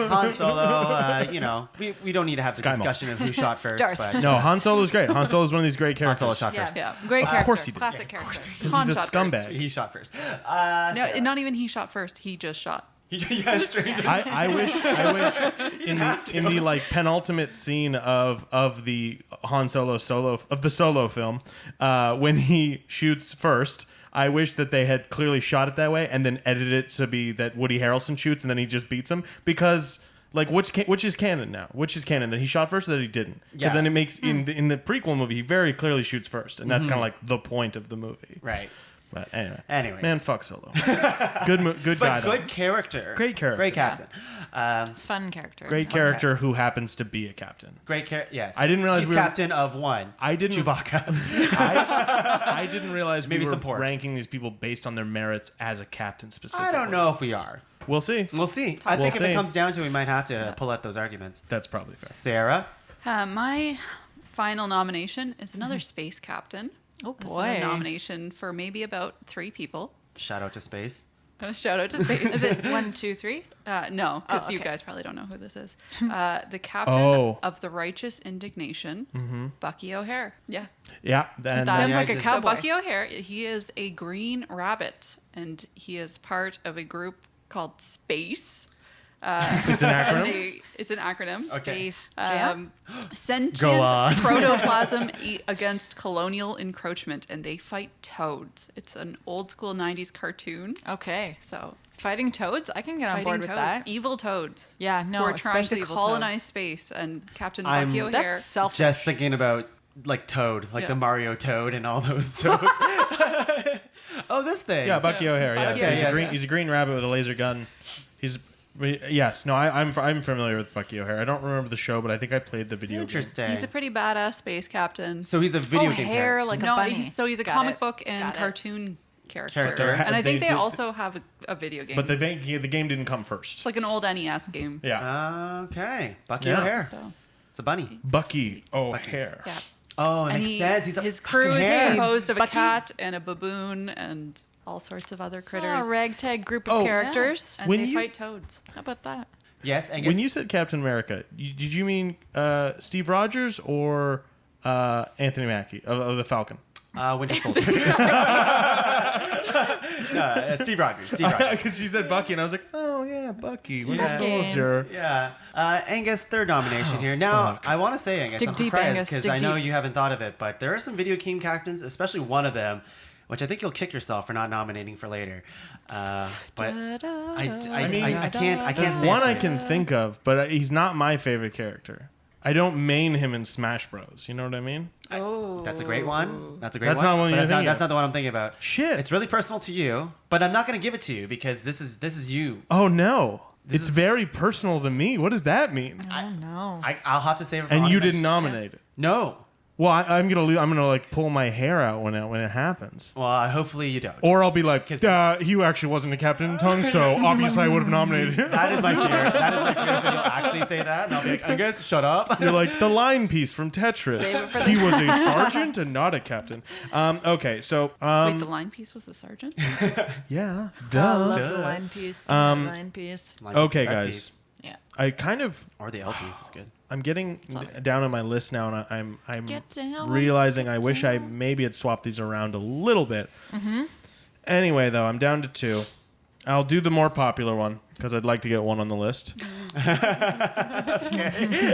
Han Solo. We don't need to have the Sky Mall. discussion of who shot first. Darth. But No, Han Solo's great. Han Solo's one of these great Han characters. Solo shot Yeah. first. Yeah. Great character. course he did. Classic character. Because Han he's a shot first. scumbag. He shot first. No, Sarah. not even he shot first. He just shot. Yeah, it's strange. I wish in the like penultimate scene of the Han Solo solo film, when he shoots first, I wish that they had clearly shot it that way and then edited it to be that Woody Harrelson shoots and then he just beats him, because like which is canon now? Which is canon, that he shot first or that he didn't? Because Yeah. then it makes in the prequel movie he very clearly shoots first, and that's kind of like the point of the movie. Right. But anyway, Anyways. man, fuck Solo. Good guy. But though. good character. Great character. Great captain. Fun character. Great character who happens to be a captain. Great character. Yes. I didn't realize he's we were- captain of one. I didn't. Chewbacca. I didn't realize Maybe we were some porks. ranking these people based on their merits as a captain specifically. I don't know if we are. We'll see. We'll see. I We'll think if see. it comes down to it, we might have to pull out those arguments. That's probably fair. Sarah. My final nomination is another space captain. Oh This is boy. a nomination for maybe about 3 people. Shout out to space. Shout out to space. Is it 1, 2, 3? No, because you okay. guys probably don't know who this is. The captain Oh. of the Righteous Indignation, Bucky O'Hare. Yeah. Yeah. Then Sounds like a So So cowboy. Bucky O'Hare, he is a green rabbit, and he is part of a group called Space. it's an acronym. It's an acronym. Okay. Space Jam. Sentient Go on. protoplasm against colonial encroachment, and they fight toads. It's an old school 90s cartoon. Okay. So Fighting toads? I can get on fighting board with toads, that. evil toads. Yeah, no, Who are trying especially to evil colonize toads. space, and Captain I'm- Bucky O'Hare. That's selfish. Just thinking about like Toad, like Yeah. the Mario Toad and all those toads. Oh, this thing. Yeah, Bucky O'Hare. Yeah, Bucky so O'Hare. he's a green rabbit with a laser gun. He's yes. No, I'm familiar with Bucky O'Hare. I don't remember the show, but I think I played the video. Interesting. He's a pretty badass space captain. So he's a video oh, game hair character. like a No, bunny. he's a Got comic it. book and Got it. cartoon character. Character. And I think They they did- also have a video game. But the game didn't come first. It's like an old NES game. Yeah. Okay. Bucky Yeah. O'Hare. So It's a bunny. Bucky O'Hare. yeah. Oh, it And makes sense. He's a his fucking crew is hare. composed of a Bucky? cat and a baboon and all sorts of other critters. Oh, ragtag group of Yeah. characters. And When they you- fight toads. How about that? Yes, Angus. When you said Captain America, did you mean Steve Rogers or Anthony Mackie of the Falcon? Winter Soldier. Steve Rogers. Steve Rogers. Because you said Bucky, and I was like, oh yeah, Bucky, Winter Yeah. Soldier. Yeah. Angus, third nomination here. Now, I want to say, Angus, Dig I'm deep, surprised Angus, because dig I know deep. you haven't thought of it, but there are some video game captains, especially one of them, which I think you'll kick yourself for not nominating for later. But I can't There's say one it I for can think of, but he's not my favorite character. I don't main him in Smash Bros. You know what I mean? Oh. That's a great one. That's a great That's one. not one But you're thinking that's of. not the one I'm thinking about. Shit. It's really personal to you, but I'm not going to give it to you because this is you. Oh no, it's is- very personal to me. What does that mean? Oh no. I'll have to save it for And you honorable didn't mention. nominate it. No. Well, I'm gonna like pull my hair out when it happens. Well, hopefully you don't. Or I'll be like, 'Cause- he actually wasn't a captain in tongue, so obviously I would have nominated him. That is my fear. That is my fear. So you'll actually say that, and I'll be like, Angus, shut up. You're like the line piece from Tetris. Save it for He was a sergeant and not a captain. Okay, so Wait, the line piece was the sergeant? yeah, I duh. love the Duh. line piece. Line piece. Okay, Best guys. piece. Yeah. I kind of Or the L piece is good. I'm getting Sorry. down on my list now, and I'm Get down, realizing get I wish I down. maybe had swapped these around a little bit. Anyway, though, I'm down to 2. I'll do the more popular one because I'd like to get one on the list.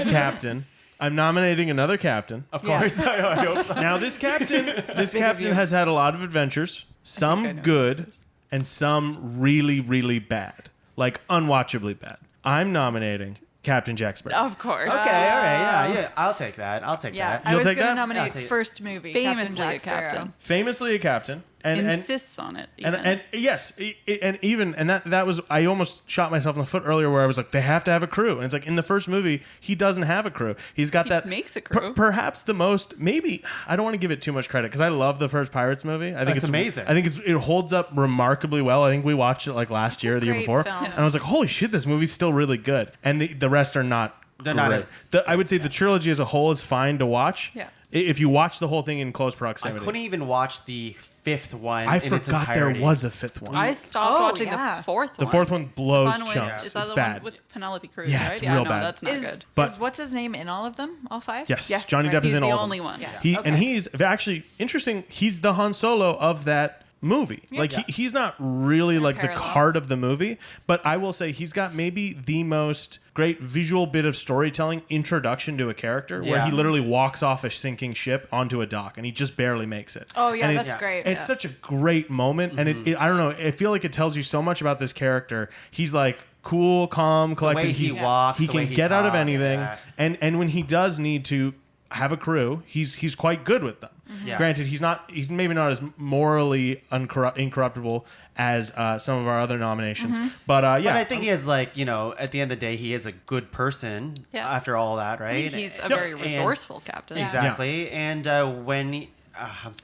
Captain. I'm nominating another captain. Of Yeah. course. I hope so. Now, this captain you. has had a lot of adventures. I Some know good this is. and some really, really bad, like unwatchably bad. I'm nominating Captain Jack Sparrow. Of course. Okay, all right, yeah. I'll take that. I'll take Yeah, that. I You'll was take going that? to nominate Yeah, I'll take it. first movie. Famously Captain a Jack Sparrow. captain. Famously a captain, and Insists on it. Even. and yes, and that was I almost shot myself in the foot earlier where I was like, they have to have a crew, and it's like in the first movie he doesn't have a crew. He's got that makes a crew. perhaps the most maybe I don't want to give it too much credit because I love the first Pirates movie. I think It's amazing. I think it holds up remarkably well. I think we watched it like last year or the year great before, film. and I was like, holy shit, this movie's still really good, and the rest are not. They're not great. as- I would say the trilogy as a whole is fine to watch. Yeah. If you watch the whole thing in close I proximity. couldn't even watch the fifth one I in its forgot there entirety. was a 5th one. I stopped Oh, watching yeah. the fourth The one. fourth one blows Fun with- chunks. Is that It's the bad. one with Penelope Cruz, Yeah, right? it's Yeah, real no, bad. that's not Is, good. But- is what's his name in all of them? All 5? Yes, Johnny Depp is He's in the all of them. only one. Yes. He Okay. and he's actually interesting. He's the Han Solo of that movie. Like Yeah. he's not really like the parallels. heart of the movie, but I will say he's got maybe the most great visual bit of storytelling introduction to a character where Yeah. he literally walks off a sinking ship onto a dock and he just barely makes it. Oh, yeah, And that's it's- great. It's Yeah. such a great moment, and it I don't know. I feel like it tells you so much about this character. He's like cool, calm, collected. way he He's- walks, he the can way he get out of talks, anything, yeah. and when he does need to have a crew, he's quite good with them. Yeah. Granted, he's maybe not as morally incorruptible as some of our other nominations, but yeah, But I think he is like, at the end of the day, he is a good person Yeah. after all that, right? I think he's a very And- resourceful captain. Exactly. And when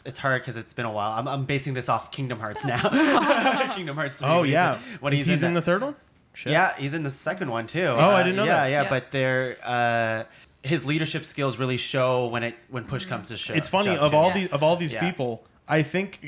it's hard because it's been a while. I'm basing this off Kingdom Hearts now. Kingdom Hearts 3. oh when yeah, when he's in the that. third one. Shit. Yeah, he's in the second one too. Oh, I didn't know yeah, that. Yeah, Yeah. but they're his leadership skills really show when push comes to shove. It's funny shove of too. all these Yeah. people. I think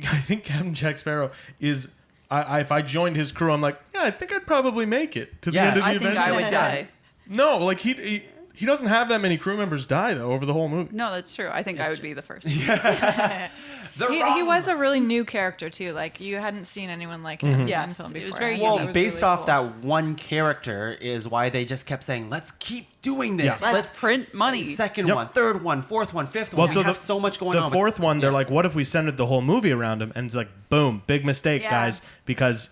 Captain Jack Sparrow is. If I joined his crew, I'm like, yeah, I think I'd probably make it to the Yeah. end of the I think adventure. I would die. No, like he doesn't have that many crew members die though over the whole movie. No, that's true. I think I would be the first. He was a really new character too. Like you hadn't seen anyone like him. Yes, in film it was before. very and unique. that Well, was based really off cool. that one character is why they just kept saying, "Let's keep doing this. Yeah. Let's print money. Second Yep. one, third one, fourth one, fifth one. We have so much going the on. The fourth one, they're like, what if we centered the whole movie around him? And it's like, boom, big mistake, Yeah. guys, because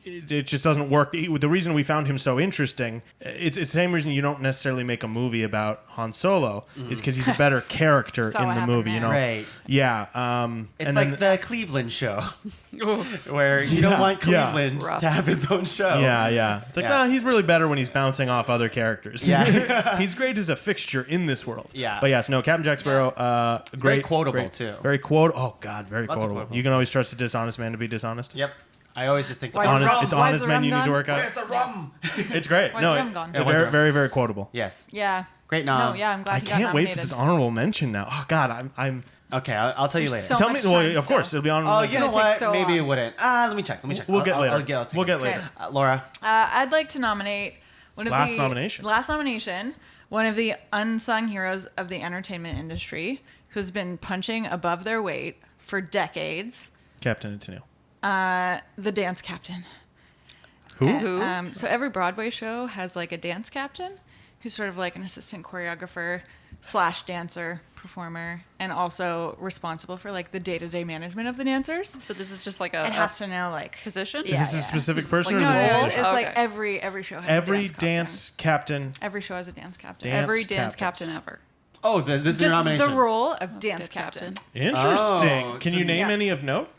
it just doesn't work. The reason we found him so interesting, it's the same reason you don't necessarily make a movie about Han Solo, is because he's a better character Saw in what the happened movie, you know? there. Right. Yeah. It's and like then, the Cleveland show, Oof. where you don't want Yeah. Cleveland Rough. to have his own show. yeah. It's like, Yeah. nah, he's really better when he's bouncing off other characters. Yeah. He's great as a fixture in this world. Yeah. But yes, no, Captain Jack Sparrow, great. quotable, great, too. Very quotable. Oh, God, very Lots of quotable. quotable. You can always trust a dishonest man to be dishonest. Yep. I always just think Why is the honest, rum- it's why is honest the men rum you need to gone? work out. Where's the rum? It's great. Why is No, the rum gone? Yeah, very, very, very quotable. Yes. Yeah. Great No, nom. yeah, I'm glad I he got can't wait nominated. for this honorable mention now. Oh God, I'm. Okay, I'll tell you There's later. so Tell me. much Well, time of course, still. it'll be honorable. Oh, mention. you know gonna take what? so Maybe it long. wouldn't. Let me check. We'll get later. I'll take We'll get it. later. Laura. I'd like to nominate one of Last the nomination. Last nomination. One of the unsung heroes of the entertainment industry, who's been punching above their weight for decades. Captain Antonio. The dance captain. Who? So every Broadway show has like a dance captain, who's sort of like an assistant choreographer / dancer performer, and also responsible for like the day-to-day management of the dancers. So this is just like And a has to know like position? Yeah. Is this a specific person no, or this is no, a it's position? like Okay. every show has Every a dance dance captain. Every show has a dance captain. Dance Every dance captains. captain ever. Oh, this is your Just nomination. the role of dance Dance captain. Interesting. Oh, Can so- you name yeah. any of note?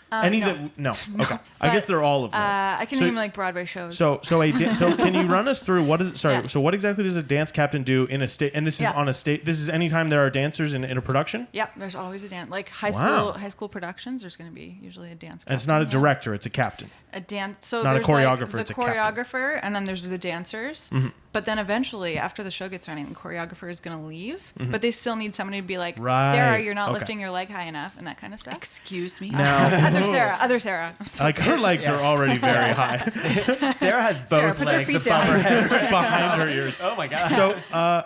Any no. that no. Okay. I But, guess they're all of them. I can So- name like Broadway shows. So can you run us through what is it? Sorry. Yeah. So what exactly does a dance captain do in a state? And this is Yeah. on a state. This is anytime there are dancers in a production. Yeah, there's always a dance. Like Wow. high school productions, there's going to be usually a dance. And it's not a captain, yeah. director. It's a captain. A dance. So Not a there's choreographer, like it's the a captain. choreographer, and then there's the dancers. But then eventually, after the show gets running, the choreographer is going to leave. But they still need somebody to be like, Right. Sarah, you're not Okay. lifting your leg high enough, and that kind of stuff. Excuse me. Now, Other Sarah. I'm so like sorry. her legs are already very high Sarah has Sarah, both put your legs feet above down. her head. behind her ears. Oh my god.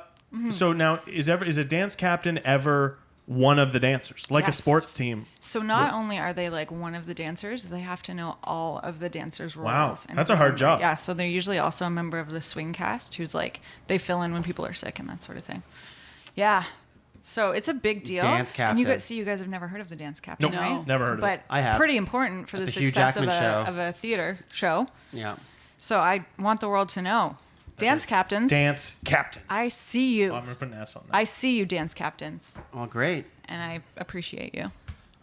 So now is a dance captain ever one of the dancers like a Yes. sports team? So not only are they like one of the dancers, they have to know all of the dancers' roles. Wow, and that's a hard remember- job. Yeah, so they're usually also a member of the swing cast who's like they fill in when people are sick and that sort of thing. Yeah. So it's a big deal. Dance And you captain. guys have never heard of the dance captain, Nope. right? Never heard of but it. I have. Pretty important for the the Hugh success Jackman show. of a theater show. Yeah. So I want the world to know. Dance captains, Dance captains. I see you. Oh, I'm gonna put an S on that. I see you, dance captains, Well, great. and I appreciate you.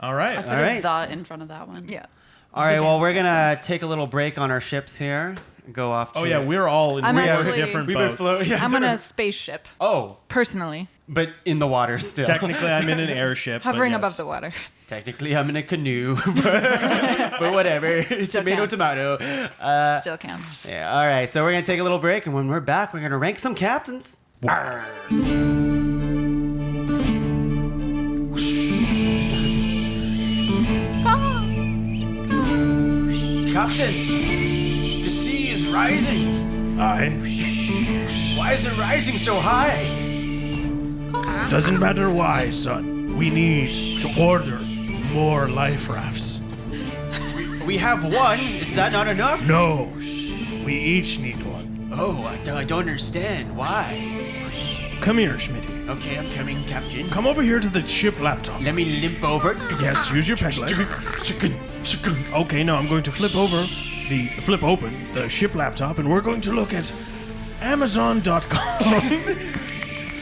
All I right. put All right. a the in front of that one. Yeah. All right. Well, dance we're gonna take a little break on our ships here. Go off. To Oh yeah, we're all in I'm four actually- different We've been boats. floating. Yeah, I'm on a different- spaceship, Oh, personally, but in the water still. Technically, I'm in an airship. but hovering yes. above the water. Technically, I'm in a canoe, but whatever. Still Tomato, counts. tomato. Still counts. Yeah. All right. So we're gonna take a little break, and when we're back, we're gonna rank some captains. Captain, the sea is rising. Aye. Why is it rising so high? Doesn't matter why, son. We need to order more life rafts. We have one. Is that not enough? No, we each need one. Oh, I don't understand. Why? Come here, Schmitty. Okay, I'm coming, Captain. Come over here to the ship laptop. Let me limp over. Yes, use your peg leg. Okay, now I'm going to flip open the ship laptop, and we're going to look at Amazon.com.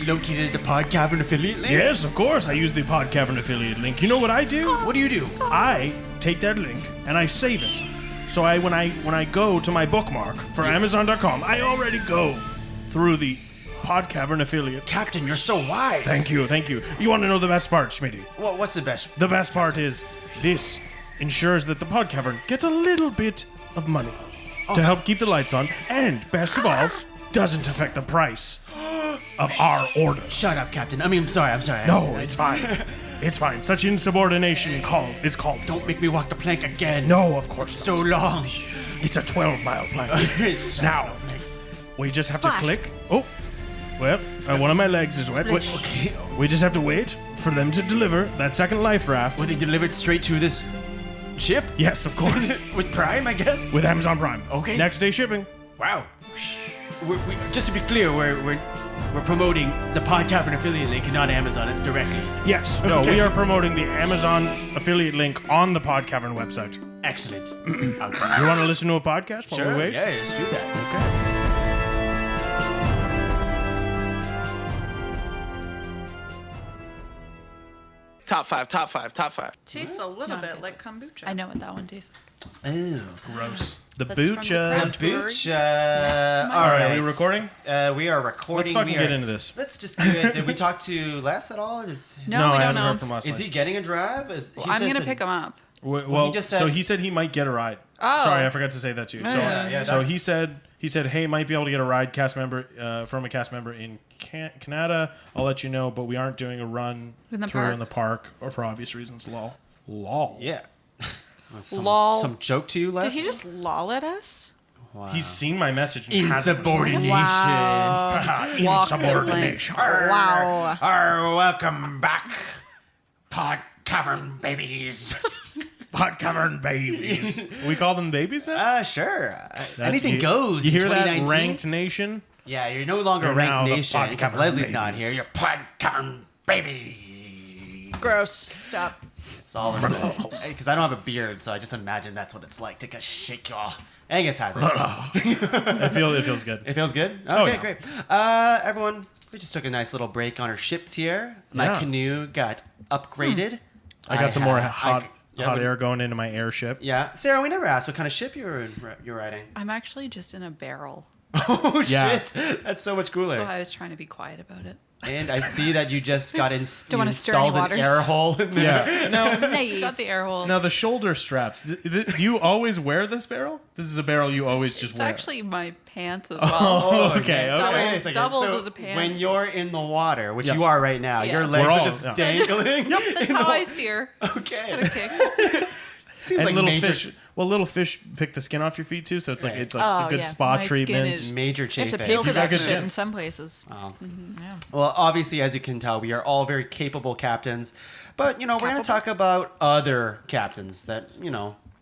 Located at the Pod Cavern affiliate link. Yes, of course, I use the Pod Cavern affiliate link. You know what I do? What do you do? I take that link and I save it. So when I go to my bookmark for Amazon.com, I already go through the Pod Cavern affiliate. Captain, you're so wise. Thank you. You want to know the best part, Schmitty? What's the best? The best part is this ensures that the Pod Cavern gets a little bit of money to help keep the lights on, and best of all, doesn't affect the price of our order. Shut up, Captain. I'm sorry. No, it's fine. It's fine. Such insubordination is called. Don't make me walk the plank again. No, of course So not. long. It's a 12-mile plank. It's so Now. long. We just have Splash. to click. Oh, well, one of my legs is wet. Splish. Okay. We just have to wait for them to deliver that second life raft. Were they delivered straight to this ship? Yes, of course. With Prime, I guess? With Amazon Prime. Okay. Next day shipping. Wow. Just to be clear, we're promoting the Pod Cavern affiliate link and not Amazon directly. Yes. No, we are promoting the Amazon affiliate link on the Pod Cavern website. Excellent. Do you want to listen to a podcast while Sure. we wait? Yeah, let's do that. Okay. Top five. Tastes a little bit like kombucha. I know what that one tastes. Ooh. Gross. The That's from the Bucha. craft brewery Booch. next to my All All right. right, are we recording? We are recording. Let's fucking We are- get into this. Let's just do it. Did we talk to Les at all? No, we I don't haven't know. heard from us. Is he getting a drive? I'm gonna pick him up. Well, he just so said- he said he might get a ride. Oh. Sorry, I forgot to say that to you. So, yeah, so he said, hey, might be able to get a ride from a cast member in Canada. I'll let you know, but we aren't doing a run In the tour park. in the park, or for obvious reasons. Lol. Yeah. Lol. Some joke to you, Les? Did he just lol at us? Wow. He's seen my message. And hasn't Insubordination. Walk the Insubordination. Wow. Welcome back, pod cavern babies. Pot covered babies. We call them babies now? Sure. That's- Anything you- goes. You in hear that, 2019? Ranked Nation? Yeah, you're no longer You're ranked now the nation pod because cavern Leslie's not babies. here. You're pod cavern baby. Gross. Stop. It's all because I don't have a beard, so I just imagine that's what it's like to go shake y'all. Angus has it. It feels good. It feels good? Okay, Oh, yeah. great. Everyone, we just took a nice little break on our ships here. My Yeah. canoe got upgraded. I got some more have- hot what- air going into my airship. Yeah. Sarah, we never asked what kind of ship you're riding. I'm actually just in a barrel. Oh, Yeah. shit. That's so much cooler. So I was trying to be quiet about it. And I see that you just got Don't wanna stir any installed an waters. air hole in there. Yeah. Now, Nice. Got the air hole. now the shoulder straps. Do you always wear this barrel? This is a barrel you always just It's wear. actually my pants as well. Oh, okay. So Okay. it doubles as a pants. When you're in the water, which Yeah. you are right now, your Yes. legs We're are all- just yeah. dangling. That's how I steer. Okay. Kind of kick. Seems And like little major, fish. Well, little fish pick the skin off your feet too, so it's like Right. a good yeah. spa My skin treatment. is- major You have to chasing. pay for I that could- shit yeah. in some places. Wow. Yeah. Well, obviously, as you can tell, we are all very capable captains. But, we're going to Capable? talk about other captains that,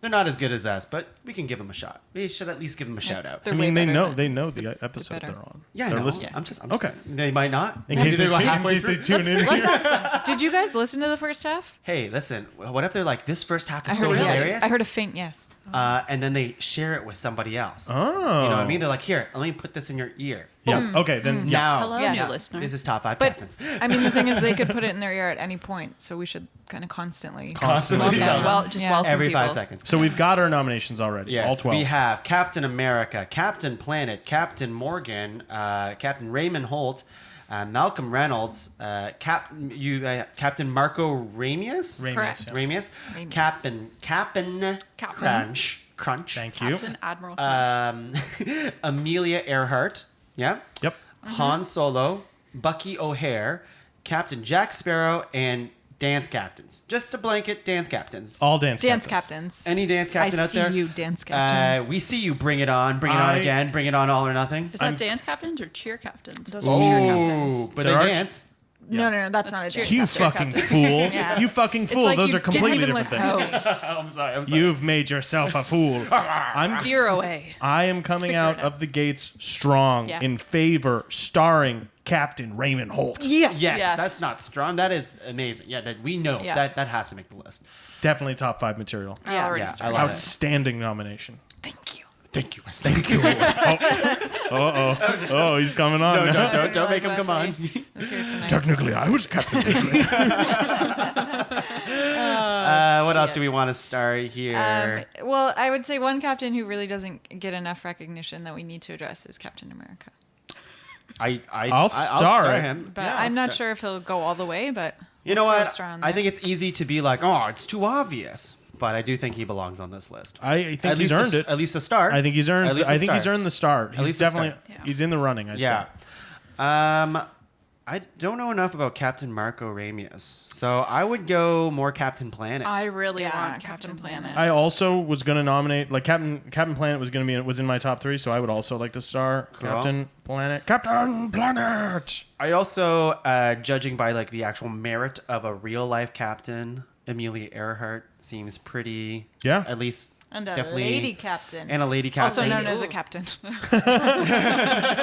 they're not as good as us, but we can give them a shot. We should at least give them a shout out. They're I way mean, they better know than- the episode better. they're on. Yeah, I They're know. listening. I'm just Okay. saying. They might not. In Maybe case they they're halfway tune in. Let's ask them. Did you guys listen to the first half? Hey, listen, what if they're like, this first half is I so heard hilarious? yes. I heard a faint yes. And then they share it with somebody else. Oh. You know what I mean? They're like, here, let me put this in your ear. Yeah. Okay. Then yeah. Now, Hello, Yeah. new now, listener. this is top 5 But captains. I mean, the thing is, they could put it in their ear at any point, so we should kind of constantly. Constantly welcome tell them. them. Well, just Yeah. welcome Every people. 5 seconds. So we've got our nominations already. Yes, all 12. we have Captain America, Captain Planet, Captain Morgan, Captain Raymond Holt, Malcolm Reynolds, Captain Marco Ramius, Correct. yeah. Ramius, Ramius. Captain Crunch, Thank you. Captain Admiral Crunch. Amelia Earhart, yeah, Yep. Han Solo, Bucky O'Hare, Captain Jack Sparrow, and dance captains. Just a blanket dance captains. All dance Dance captains. captains. Any dance captain I out see there? you, dance captains. We see you. Bring it on. Bring it on I- again. Bring it on all or nothing. Is that dance captains or cheer captains? Those are cheer captains. But There they are- dance. No, that's not a cheer dance. You Captain. fucking Captain. fool. Yeah. You fucking fool. like Those you are completely didn't even different listen. things. I'm sorry. You've made yourself a fool. Steer away. I am coming Figure out it out. of the gates strong Yeah. in favor, starring Captain Raymond Holt. Yeah. Yes, Yes. that's not strong. That is amazing. Yeah, that we know Yeah. that has to make the list. Definitely top 5 material. I Yeah. already Yeah, I started. love it. Outstanding nomination. Thank you. Thank you. Thank you. Oh, he's coming on. No, now. don't make him come on. Let's hear it tonight. Technically, I was Captain Raymond. What else do we want to start here? Well, I would say one captain who really doesn't get enough recognition that we need to address is Captain America. I'll star it. him. But Yeah, I'll I'm not star- sure if he'll go all the way, but You know we'll throw a what? star on I there. think it's easy to be like, oh, it's too obvious. But I do think he belongs on this list. I think At he's least earned it. At least a start. I think he's earned. At least I a think he's start. earned the start. He's least a definitely. start. Yeah. He's in the running. I'd Yeah. say. I don't know enough about Captain Marco Ramius, so I would go more Captain Planet. I really Yeah, want Captain Captain Planet. Planet. I also was gonna nominate Captain Planet was in my top 3, so I would also like to star Cool. Captain Planet. Captain Planet. I also, judging by like the actual merit of a real life captain, Amelia Earhart seems pretty. Yeah. At least and a definitely lady captain. and a lady also captain. known as a Ooh. captain.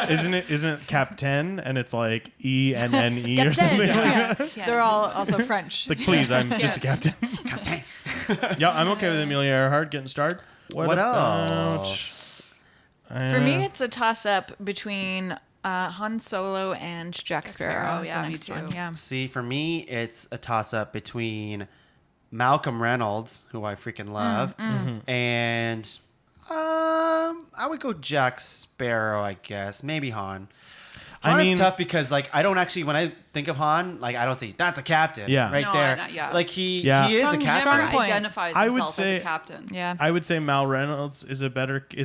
Isn't it Captain and it's like ENNE or Captain, something? yeah. Yeah. They're all also French. It's like, please, I'm just a captain. Captain. Yeah, I'm okay with Amelia Earhart getting starred. What about- else? For me, it's a toss-up between Han Solo and Jack Sparrow. Sparrow, is the yeah, me next too. one. Yeah. See, for me, it's a toss up between Malcolm Reynolds, who I freaking love, and I would go Jack Sparrow, I guess. Maybe Han. Han I mean, is tough because like I don't actually when I think of Han, like I don't see that's a captain. Yeah. Right No, there. yeah. Like he Yeah. is a Strong- captain. strong Never point. identifies I would himself say- as a captain. Yeah. I would say Mal Reynolds is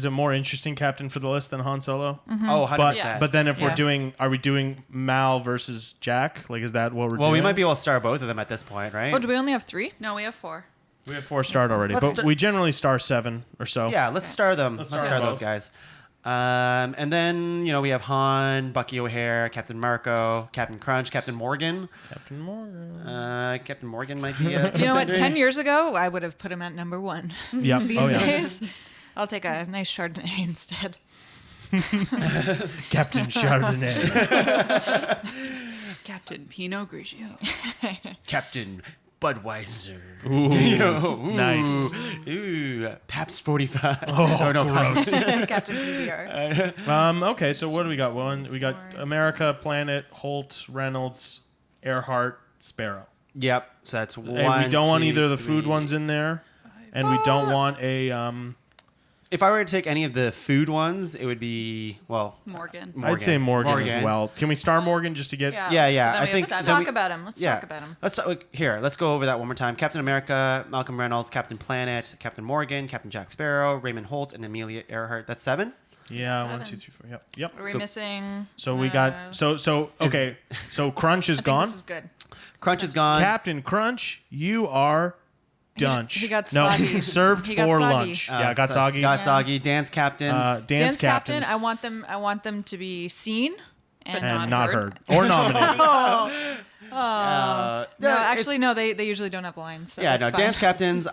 a more interesting captain for the list than Han Solo. Oh, 100%. But but then if Yeah. are we doing Mal versus Jack? Like, is that what we're doing? well, we might be able to star both of them at this point, right? Oh, do we only have 3? No, we have 4. We have 4 starred already, Let's but we generally star 7 or so. Yeah, let's star them. Let's star star them those both. guys. And then we have Han, Bucky O'Hare, Captain Marco, Captain Crunch, Captain Morgan. Captain Morgan. Captain Morgan might be a You know what? contender. 10 years ago, I would have put him at number 1. Yep. These Oh, yeah. days, I'll take a nice Chardonnay instead. Captain Chardonnay. Captain Pinot Grigio. Captain Budweiser. Ooh, nice. Ooh, Pabst 45. Oh, no, gross. Captain PBR. Okay, so what do we got? We got America, Planet, Holt, Reynolds, Earhart, Sparrow. Yep. So that's one. And we don't want 2, either of the food 3. ones in there, and we don't want a. If I were to take any of the food ones, it would be Morgan. I'd say Morgan as well. Can we star Morgan just to get? Yeah. Yeah. So then I we think. have Let's then talk about him. Let's talk about him. Let's go over that one more time. Captain America, Malcolm Reynolds, Captain Planet, Captain Morgan, Captain Jack Sparrow, Raymond Holt, and Amelia Earhart. That's 7. Yeah, 1, 7. 2, 3, 4. Yep. Yep. Are we So- missing? So we got okay. So Crunch is I think gone. This is good. Crunch is gone. Captain Crunch, you are done. he got no, soggy. served He got for soggy. lunch. Yeah, got soggy. Got soggy. Dance captains. Dance Captain. captains. I want them to be seen and, and not not heard. heard or nominated. no. Actually, no. They usually don't have lines. So yeah, that's no. fine. Dance captains.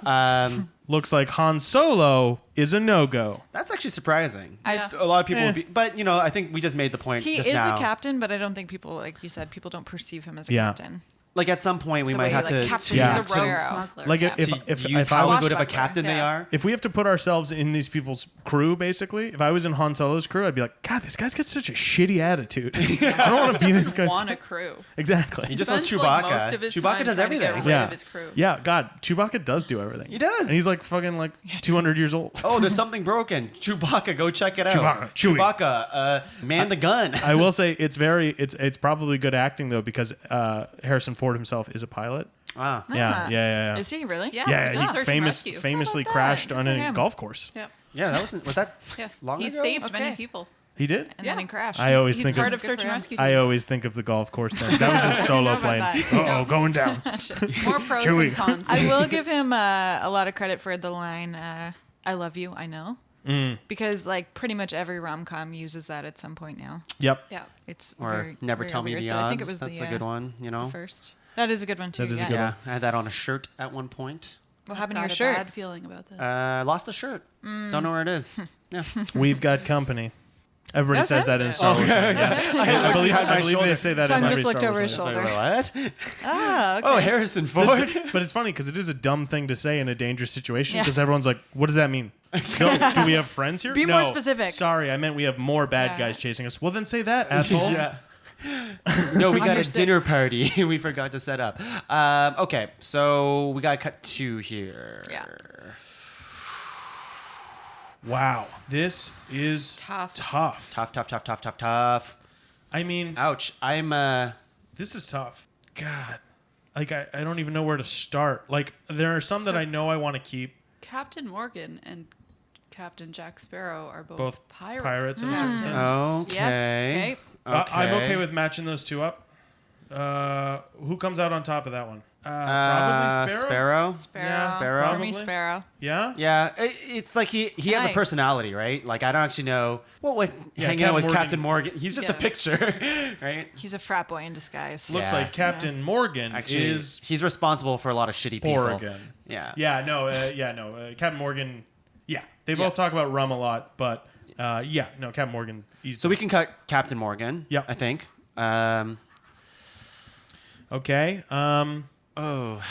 Looks like Han Solo is a no-go. That's actually surprising. Yeah. A lot of people would be, but I think we just made the point He just is now. a captain, but I don't think people, like you said, people don't perceive him as a Yeah. captain. Like at some point, we The might way, have like, to Captain Yeah. He's a Sparrow. rogue smuggler. Like Yeah. if use I how was good of a Swashbuckler. captain they Yeah. are. if we have to put ourselves in these people's crew, basically, if I was in Han Solo's crew, I'd be like, God, this guy's got such a shitty attitude. I don't want to be this doesn't guy's. want a crew. Exactly. He just wants Spends, Chewbacca. like, most of his Chewbacca time does trying to get everything. rid yeah. of his crew. Yeah, God, Chewbacca does do everything. He does. And he's like fucking like 200 years old. Oh, there's something broken. Chewbacca, go check it out. Chewbacca, Chewie. Chewbacca, man the gun. I will say it's probably good acting though because Harrison Ford himself is a pilot. Wow. Yeah. Is he really? Yeah, Yeah, he does search and rescue. famously How about that? crashed Good on for a him. golf course. Yeah, Yeah, was that yeah. long He ago? saved Okay. many people. He did. And then he crashed. I always He's think part of, of search and him. rescue. I teams. always think of the golf course thing. That was a solo about plane. that. Uh-oh, going down. More pros Chewie. than cons. I will give him a lot of credit for the line, "I love you, I know," because like pretty much every rom-com uses that at some point now. Yep. Yeah. It's Or very, Never very Tell Me obvious, the but Odds. I think it was That's the, a good one. the first. That is a good one too. That is a yeah. good Yeah, I had that on a shirt at one point. What happened to Got your a shirt? bad feeling about this. Lost the shirt. Don't know where it is. Yeah. We've got company. Everybody That's says it? that in Star Wars. I I believe they say that Tongue in every just looked Star over Wars his movie. shoulder. What? Ah, okay. Oh, Harrison Ford. But it's funny because it is a dumb thing to say in a dangerous situation Yeah. because everyone's like, what does that mean? Do we have friends here? Be more No. specific. Sorry, I meant we have more bad Yeah. guys chasing us. Well, then say that, asshole. Yeah. No, we got Under a dinner 6. party we forgot to set up. Okay, so we got cut 2 here. Yeah. Wow. This is Tough. Tough. I mean, Ouch. I'm this is tough. God. Like, I don't even know where to start. Like, there are some that I know I want to keep. Captain Morgan and Captain Jack Sparrow are both, Both pirates. in a certain sense. okay. Yes. Okay. I'm okay with matching those two up. Who comes out on top of that one? Probably Sparrow. Sparrow. Yeah, Sparrow. For me, probably. Sparrow. Yeah? Yeah, it's like he has a Right. personality, right? Like I don't actually know what Yeah, hanging out with Captain Captain Morgan. He's just a Yeah. picture, right? He's a frat boy in disguise. Looks Yeah. like Captain Morgan Actually, is he's responsible for a lot of shitty people. Oregon. Yeah. Yeah, no. Captain Morgan, yeah. They both talk about rum a lot, but Captain Morgan. So we can cut Captain Morgan. Yep. I think. Okay. Oh,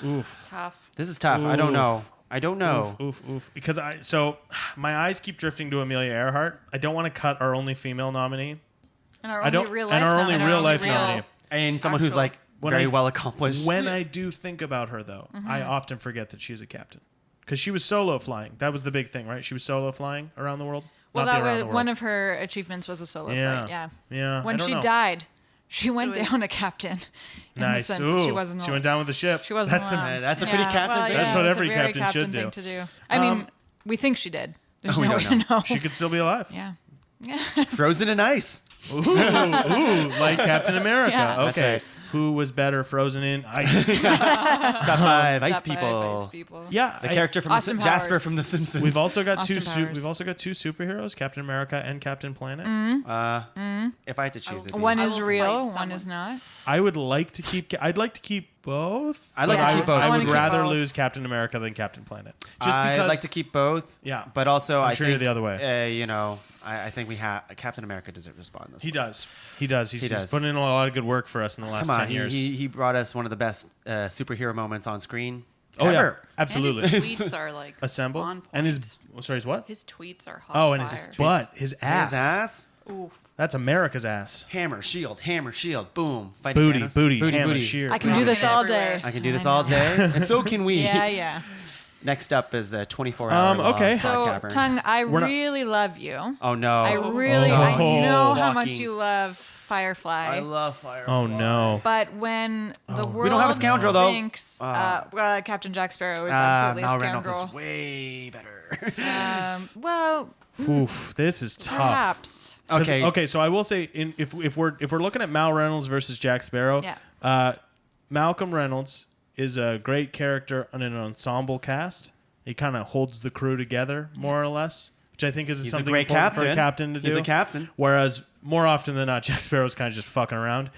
Oof. Tough. this is tough. I don't Oof. know. I don't know. Oof. Because my eyes keep drifting to Amelia Earhart. I don't want to cut our only female nominee. And our I don't. only real life and our only nominee. real life real- nominee. And someone who's Actual- like When very I- well accomplished. When I do think about her, though, I often forget that she's a captain. Because she was solo flying. That was the big thing, right? She was solo flying around the world. Well, not that the around was the world. one of her achievements was a solo Yeah. flight. Yeah. Yeah, I When don't she know. died, she went It was- down a captain. In the Nice. sense that she Ooh, wasn't. she went down with the ship. She wasn't That's allowed. That's a pretty captain well, thing. That's yeah, what it's every a very captain should thing do. to do. I mean, we think she did. There's we no don't way to know. She could still be alive. Yeah. Frozen in ice. Ooh, like Captain America. Yeah. That's Okay. right. Who was better, frozen in ice? Top 5 ice Top five people. ice people. Yeah. The character from Austin Jasper Powers. from The Simpsons. We've also got Austin Powers. we've also got two superheroes, Captain America and Captain Planet. If I had to choose it. One I is will real, fight one someone. is not. I would like to keep. I'd like to keep both. I'd like but to keep both. I I would wanna keep rather both. lose Captain America than Captain Planet. Just because I'd like to keep both. Yeah. But also, I sure think you're the other way. I think we have Captain America deserves a spot in this. He list. does. He does. He's does. putting in a lot of good work for us in the last Come on, 10 years. he brought us one of the best superhero moments on screen. oh yeah, ever. absolutely. And his tweets are like Assemble on point. and his what? His tweets are hot. Oh, and fire. his butt, his ass. His ass. Oof. That's America's ass. Hammer, shield, boom. Fighting Booty, Thanos. booty, booty, hammer, booty. sheer. I can do this all Everywhere. day. I can do this all day, and so can we. Yeah, yeah. Next up is the 24-hour okay. So, cavern. Tongue, I We're not- really love you. Oh no! I really, Oh. I know how much Walking. you love Firefly. I love Firefly. Oh no. But when the world We don't have a scoundrel, though. thinks Captain Jack Sparrow is absolutely Mal a Reynolds scoundrel. is way better. Well, Oof, this is tough. perhaps. 'Cause- Okay. Okay. So I will say, if we're looking at Mal Reynolds versus Jack Sparrow, Yeah. Malcolm Reynolds is a great character on an ensemble cast. He kind of holds the crew together, more or less, which I think is He's a something great important for a captain. captain to do. He's a captain. Whereas more often than not, Jack Sparrow's kind of just fucking around.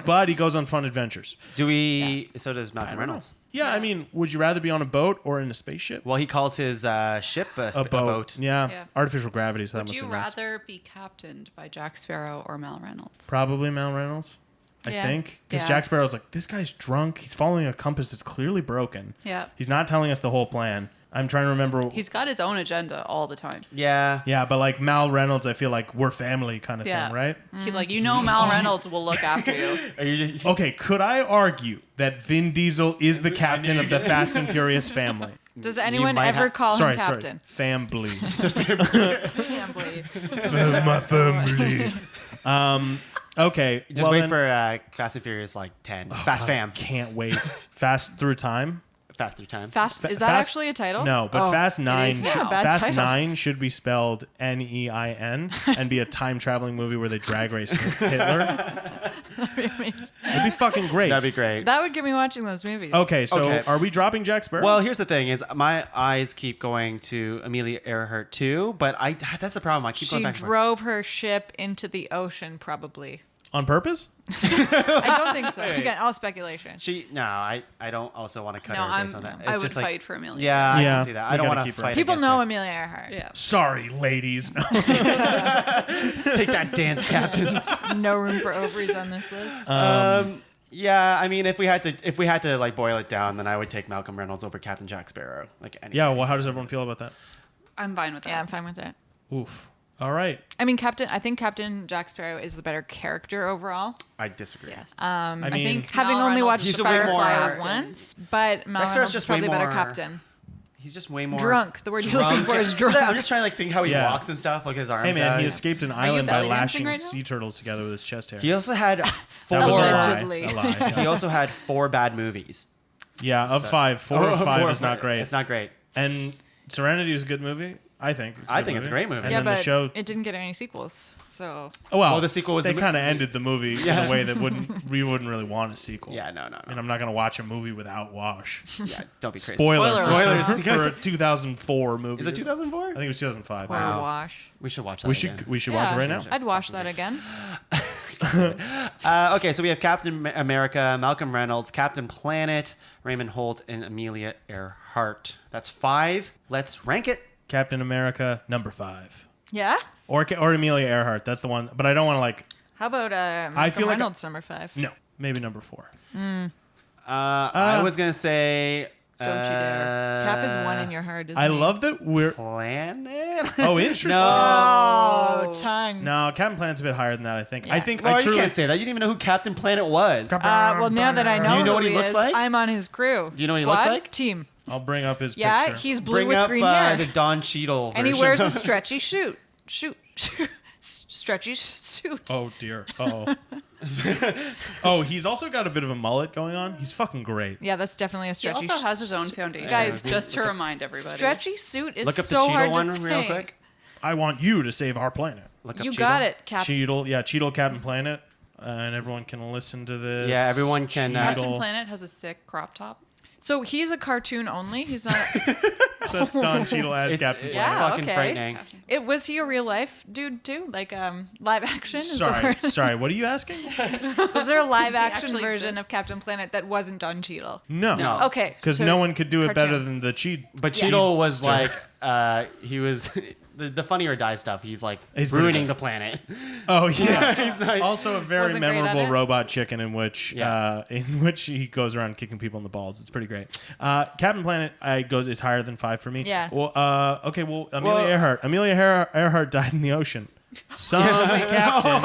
But he goes on fun adventures. Do we? So does Malcolm don't Reynolds. Yeah, I mean, would you rather be on a boat or in a spaceship? Well, he calls his ship a boat. Yeah. Yeah. Artificial gravity, so that Would must you be nice. rather be captained by Jack Sparrow or Mal Reynolds? Probably Mal Reynolds. I Yeah. think because Yeah. Jack Sparrow's like, this guy's drunk. He's following a compass that's clearly broken. Yeah. He's not telling us the whole plan. I'm trying to remember. He's got his own agenda all the time. Yeah. Yeah, but like Mal Reynolds, I feel like we're family kind of Yeah. thing, right? He Mal Reynolds will look after you. Are you just, Okay, could I argue that Vin Diesel is the captain of the Fast and Furious family? Does anyone might ever have- call Sorry, him captain? family. Can't believe. My family. Okay, just well wait then- for Fast and Furious like 10. Fast Fam. Can't wait. Fast through time. Fast through time. Fast. Is that Fast- actually a title? No, but Oh. Fast 9 is now. should, Bad Fast title. 9 should be spelled Nein and be a time traveling movie where they drag race Hitler. That'd be amazing. It'd be fucking great. That'd be great. That would get me watching those movies. Okay, so Okay. are we dropping Jack Sparrow? Well, here's the thing: is my eyes keep going to Amelia Earhart too, but that's the problem. I keep She going back. and forth. drove her ship into the ocean, probably. on purpose? I don't think so. Again, all speculation. I don't also want to cut No, her based on that. It's I would just like, fight for Amelia. Yeah, I Yeah, can see that. I we don't gotta want to keep her. fight. People against know her. Amelia Earhart. Yeah. Sorry, ladies. No. Take that, dance captains. No room for ovaries on this list. Yeah, I mean, if we had to like boil it down, then I would take Malcolm Reynolds over Captain Jack Sparrow. Like, any Yeah, well, how does everyone feel about that? I'm fine with that. Yeah, I'm fine with that. Oof. All right. I mean, I think Captain Jack Sparrow is the better character overall. I disagree. Yes. I mean, I think Having Mal only Reynolds watched is He's a way Firefly more- once, but Mal Jack Sparrow's Reynolds is just way probably a better more- captain. He's just way more Drunk. The word you're looking for is drunk. I'm just trying to like think how he Yeah. walks and stuff. Look at his arms. hey, man, out. he escaped an you island by belly dancing lashing right now? sea turtles together with his chest hair. He also had That four. was a lie. Allegedly. A lie. Yeah, He also had 4 bad movies. Yeah, of So- 5. 4 of 5 is not great. It's not great. And Serenity is a good movie. I think. I think it's a great movie. And Yeah, then the but show. it didn't get any sequels. So Well, the sequel was they the- kind of ended the movie Yeah. in a way that we wouldn't really want a sequel. Yeah, no. And I'm not gonna watch a movie without Wash. Yeah, don't be crazy. Spoilers. Spoilers. For a 2004 movie. Is it 2004? I think it was 2005. poor Wow. Wash. We should watch that. We again. should watch it right now. I'd watch that again. Okay, so we have Captain America, Malcolm Reynolds, Captain Planet, Raymond Holt, and Amelia Earhart. That's 5. Let's rank it. Captain America number 5, Yeah. or Amelia Earhart. That's the one. But I don't want to like. How about Malcolm feel like Reynolds number 5? No, maybe number 4. I was gonna say. Don't you dare. Cap is 1 in your heart, isn't I he? love that we're. Planet. Oh, interesting. Oh, tongue. No, Captain Planet's a bit higher than that. I think. I Yeah. think Well, I you truly. can't say that. You didn't even know who Captain Planet was. Well, now that I know, Do you know who what he looks is, like? I'm on his crew. Do you know what he Squad, looks like? Team. I'll bring up his Yeah, picture. he's blue Bring with up green hair. the Don Cheadle version. And he wears a stretchy stretchy suit. Oh dear. Oh. Oh, he's also got a bit of a mullet going on. He's fucking great. Yeah, that's definitely a He stretchy also has his own foundation. Guys, just to remind everybody. Stretchy suit is Look up so the Cheadle hard one to say. real quick. I want you to save our planet. Look up You Cheadle. got it, Cap. Cheadle, yeah, Cheadle Captain Planet. And everyone can listen to this. Yeah, everyone can, Captain Cheadle. Planet has a sick crop top. So he's a cartoon only. He's not. So that's Don Cheadle as Captain It's Planet. Yeah, fucking okay. frightening. Was he a real life dude too? Like live action? Is the Sorry, word. sorry. What are you asking? Was there a live he action actually version exist? of Captain Planet that wasn't Don Cheadle? No. No. Okay. Because so no one could do it better cartoon. than the Cheadle. But Cheadle was like, he was the Funny or Die stuff. He's like He's pretty ruining good. the planet. Oh yeah. He's like, Also a very Wasn't great at memorable it. robot chicken in which Yeah. he goes around kicking people in the balls. It's pretty great. Captain Planet it's higher than 5 for me. Yeah. Well, okay. Well, Amelia Earhart. Amelia Earhart died in the ocean. Some captain.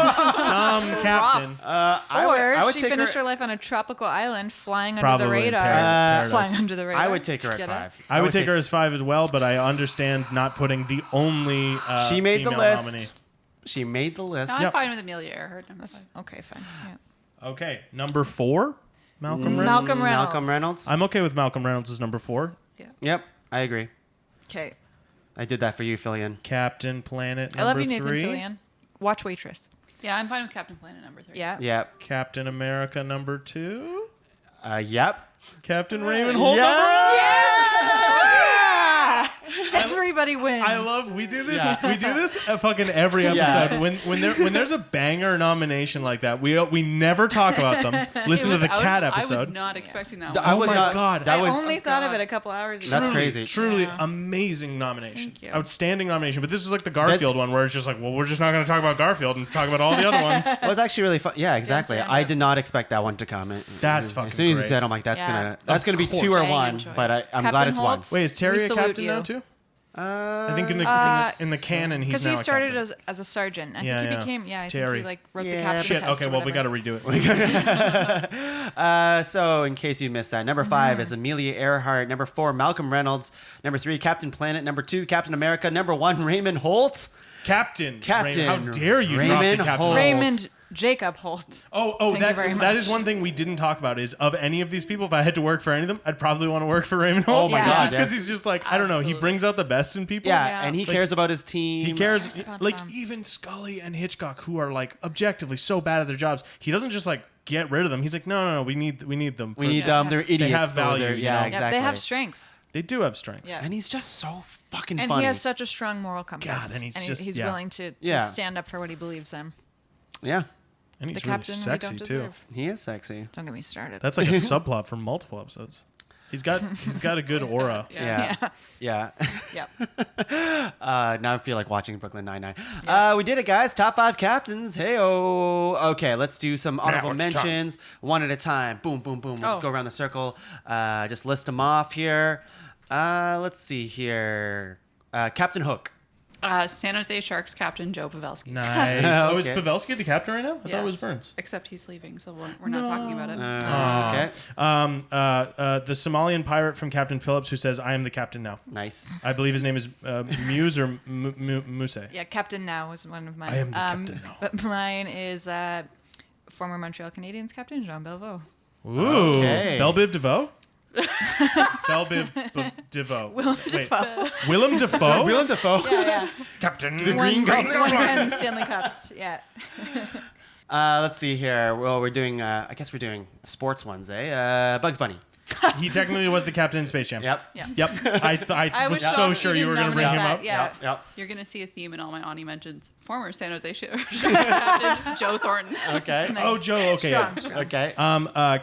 I would she take finished her. her life on a tropical island, flying under Probably the in radar. Paradise. Flying under the radar. I would take her at Get it? 5. I would take her as 5 as well, but I understand not putting the only She made the female list. nominee. She made the list. No, I'm Yep. fine with Amelia Earhart. Number That's 5. okay. Fine. Yeah. Okay, number 4, Malcolm Reynolds. Malcolm Reynolds. Malcolm Reynolds. I'm okay with Malcolm Reynolds as number 4. Yep, I agree. Okay. I did that for you, Fillion. Captain Planet I love number you, Nathan 3. Fillion. Watch Waitress. Yeah, I'm fine with Captain Planet number 3. Yeah. Yep. Captain America number 2. Yep. Captain Raymond Holt Yeah. Everybody wins. I love we do this Yeah. we do this at fucking every Yeah. episode. When there's a banger nomination like that, we never talk about them. Listen to the cat I was episode. not expecting that I one. was my not. God. That I was. only thought of God. it a couple hours ago. That's Truly, crazy. Truly Yeah. amazing nomination. Thank you. Outstanding nomination. But this was like the Garfield one where it's just like, well, we're just not going to talk about Garfield and talk about all the other ones. Well, it's actually really fun. Yeah, exactly. random. I did not expect that one to come. That's fucking As soon as you great. said, I'm like, that's Yeah. gonna be 2 or course. 1. Choice. But I'm Captain glad it's 1. Holtz? Wait, is Terry We a salute captain you. now too? I think in the canon he's Because now he a started captain. as a sergeant. I Yeah, think he yeah. became, I Terry. think he like wrote the Yeah. captain Shit. test Okay, or well we got whatever. to redo it. So, in case you missed that, number 5 is Amelia Earhart. Number 4, Malcolm Reynolds. Number 3, Captain Planet. Number 2, Captain America. Number 1, Raymond Holt. Captain. Captain How dare you drop Raymond the captain? Holt. Raymond Jacob Holt. Oh, Thank you very that is much. one thing we didn't talk about is of any of these people, if I had to work for any of them, I'd probably want to work for Raymond Holt. Oh my Yeah. God. Just because he's just like, I don't know, he Absolutely. brings out the best in people. Yeah, Yeah. and he Like, cares about his team. He cares, about like them. even Scully and Hitchcock, who are like objectively so bad at their jobs. He doesn't just like get rid of them. He's like, no, we need them. We for- need them. They're idiots. have for value, their- you yeah, know? exactly. Yeah, they have strengths. They do have strengths. Yeah. And he's just so fucking And funny. he has such a strong moral compass. God, and he's just- he's yeah. willing to Yeah. stand up for what he believes in. Yeah, And he's The really captain we sexy don't too. deserve. he is sexy. Don't get me started. That's like a subplot for multiple episodes. He's got a good He's aura. got- yeah. Yeah. Yep. Now I feel like watching Brooklyn Nine-Nine. We did it, guys. Top 5 captains. Hey-oh. Okay, let's do some honorable it's time. mentions. One at a time. Boom, boom, boom. We'll just Oh. go around the circle. Just list them off here. Let's see here. Captain Hook. San Jose Sharks captain Joe Pavelski. Nice. Oh, is Okay. Pavelski the captain right now? I thought it was Yes. Burns. Except he's leaving, so we're not talking about it. Okay. The Somalian pirate from Captain Phillips who says, "I am the captain now." Nice. I believe his name is Muse or Muse. Yeah, Captain Now is one of mine. I am the captain now. But mine is former Montreal Canadiens captain Jean Beliveau. Ooh, Okay. Belle Biv DeVoe. Belle Biv DeVoe. Willem Wait, Dafoe. Willem Dafoe. Willem Dafoe. Yeah, Captain. The Green Goblin. 110 Stanley Cups. Yeah. Let's see here. Well, we're doing. I guess we're doing sports ones, eh? Bugs Bunny. He technically was the captain in Space Jam. Yep. Yeah. Yep. I was so shocked sure you were didn't going to bring him nominate up. that. Yeah. Yep. Yep. You're going to see a theme in all my Ani mentions. Former San Jose Sharks captain Joe Thornton. Okay. Oh, Joe. Okay. Strong, yeah. strong. Okay.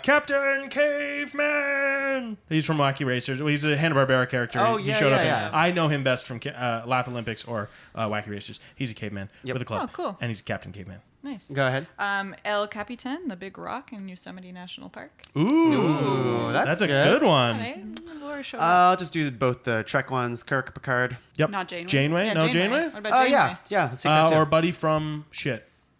Captain Caveman. He's from Wacky Racers. Well, he's a Hanna-Barbera character. Oh, he yeah, showed up. yeah, In, yeah. I know him best from Laugh Olympics or Wacky Racers. He's a caveman Yep. with a club. Oh, cool. And he's a Captain Caveman. Nice. Go ahead. El Capitan, the big rock in Yosemite National Park. Ooh, that's a good. good one. Hey, Laura showed up. I'll just do both the Trek ones. Kirk, Picard. Yep. Not Janeway. Janeway? Yeah, No Janeway? What about Oh Janeway? yeah. Let's take that too. Or Buddy from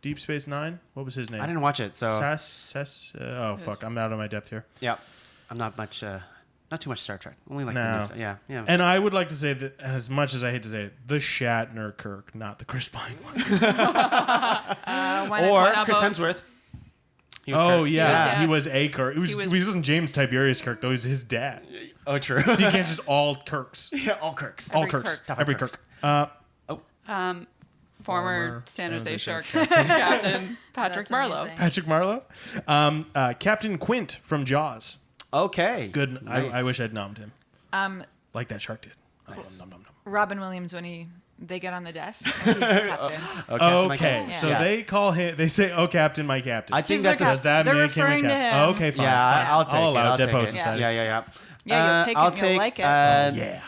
Deep Space Nine. What was his name? I didn't watch it, so Oh fuck! I'm out of my depth here. yeah, I'm not much. Not too much Star Trek. Only like the No. new stuff. Yeah, yeah. And I would like to say that, as much as I hate to say it, the Shatner Kirk, not the Chris Pine one. Why or not? not Chris both? Hemsworth. He was Oh Kirk. yeah, He he was, was a Kirk. He wasn't James Tiberius Kirk though. He was his dad. Oh, true. So you can't just all Kirks. Yeah, all Kirks. All Every Kirks. Kirk. Every Kirks. Kirk. Former San Jose Sharks Sharks captain Patrick That's Marlowe. amazing. Patrick Marlowe. Captain Quint from Jaws. Okay. Good. Nice. I wish I'd nommed him. Like that shark did. Nom, nom, nom. Robin Williams when they get on the desk and he's the captain. Oh, Captain Okay, Michael. so Yeah. they call him. They say, "Oh, Captain, my captain." I think He's that's the a. Does that They're make him a referring to captain? him. Oh, okay, fine. Yeah, fine. I'll take it. allow I'll Dead take Poet it. Society. Yeah. Yeah, you'll take I'll it and you'll take, like it. Yeah.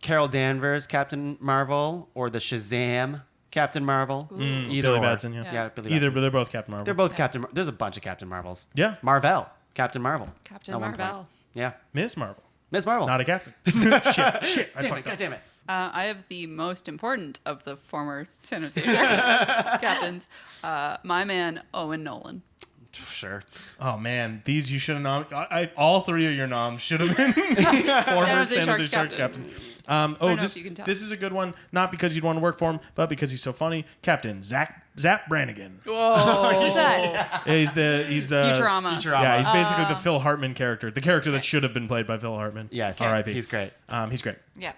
Carol Danvers, Captain Marvel, or the Shazam Captain Marvel. Either Billy or. Batson, yeah. Yeah, Billy Either, Batson. but they're both Captain Marvel. They're both Captain. There's a bunch of Captain Marvels. Yeah. Marvel, Captain Marvel. Captain At one point. Marvel. Yeah, Miss Marvel, Miss Marvel. not a captain. shit. I damn it! fucked God up. damn it! I have the most important of the former San Jose Sharks captains, my man Owen Nolan. Sure. Oh man, these you should have nom. All three of your noms should have been former Jose Sharks Sharks captain. captain. know if This you can tell. this is a good one. Not because you'd want to work for him, but because he's so funny. Captain Zap Brannigan. Whoa. Who's that? He's the Futurama. Futurama. Yeah, he's basically the Phil Hartman character, the character that should have been played by Phil Hartman. Yes. R.I.P. He's great. He's great. Yeah.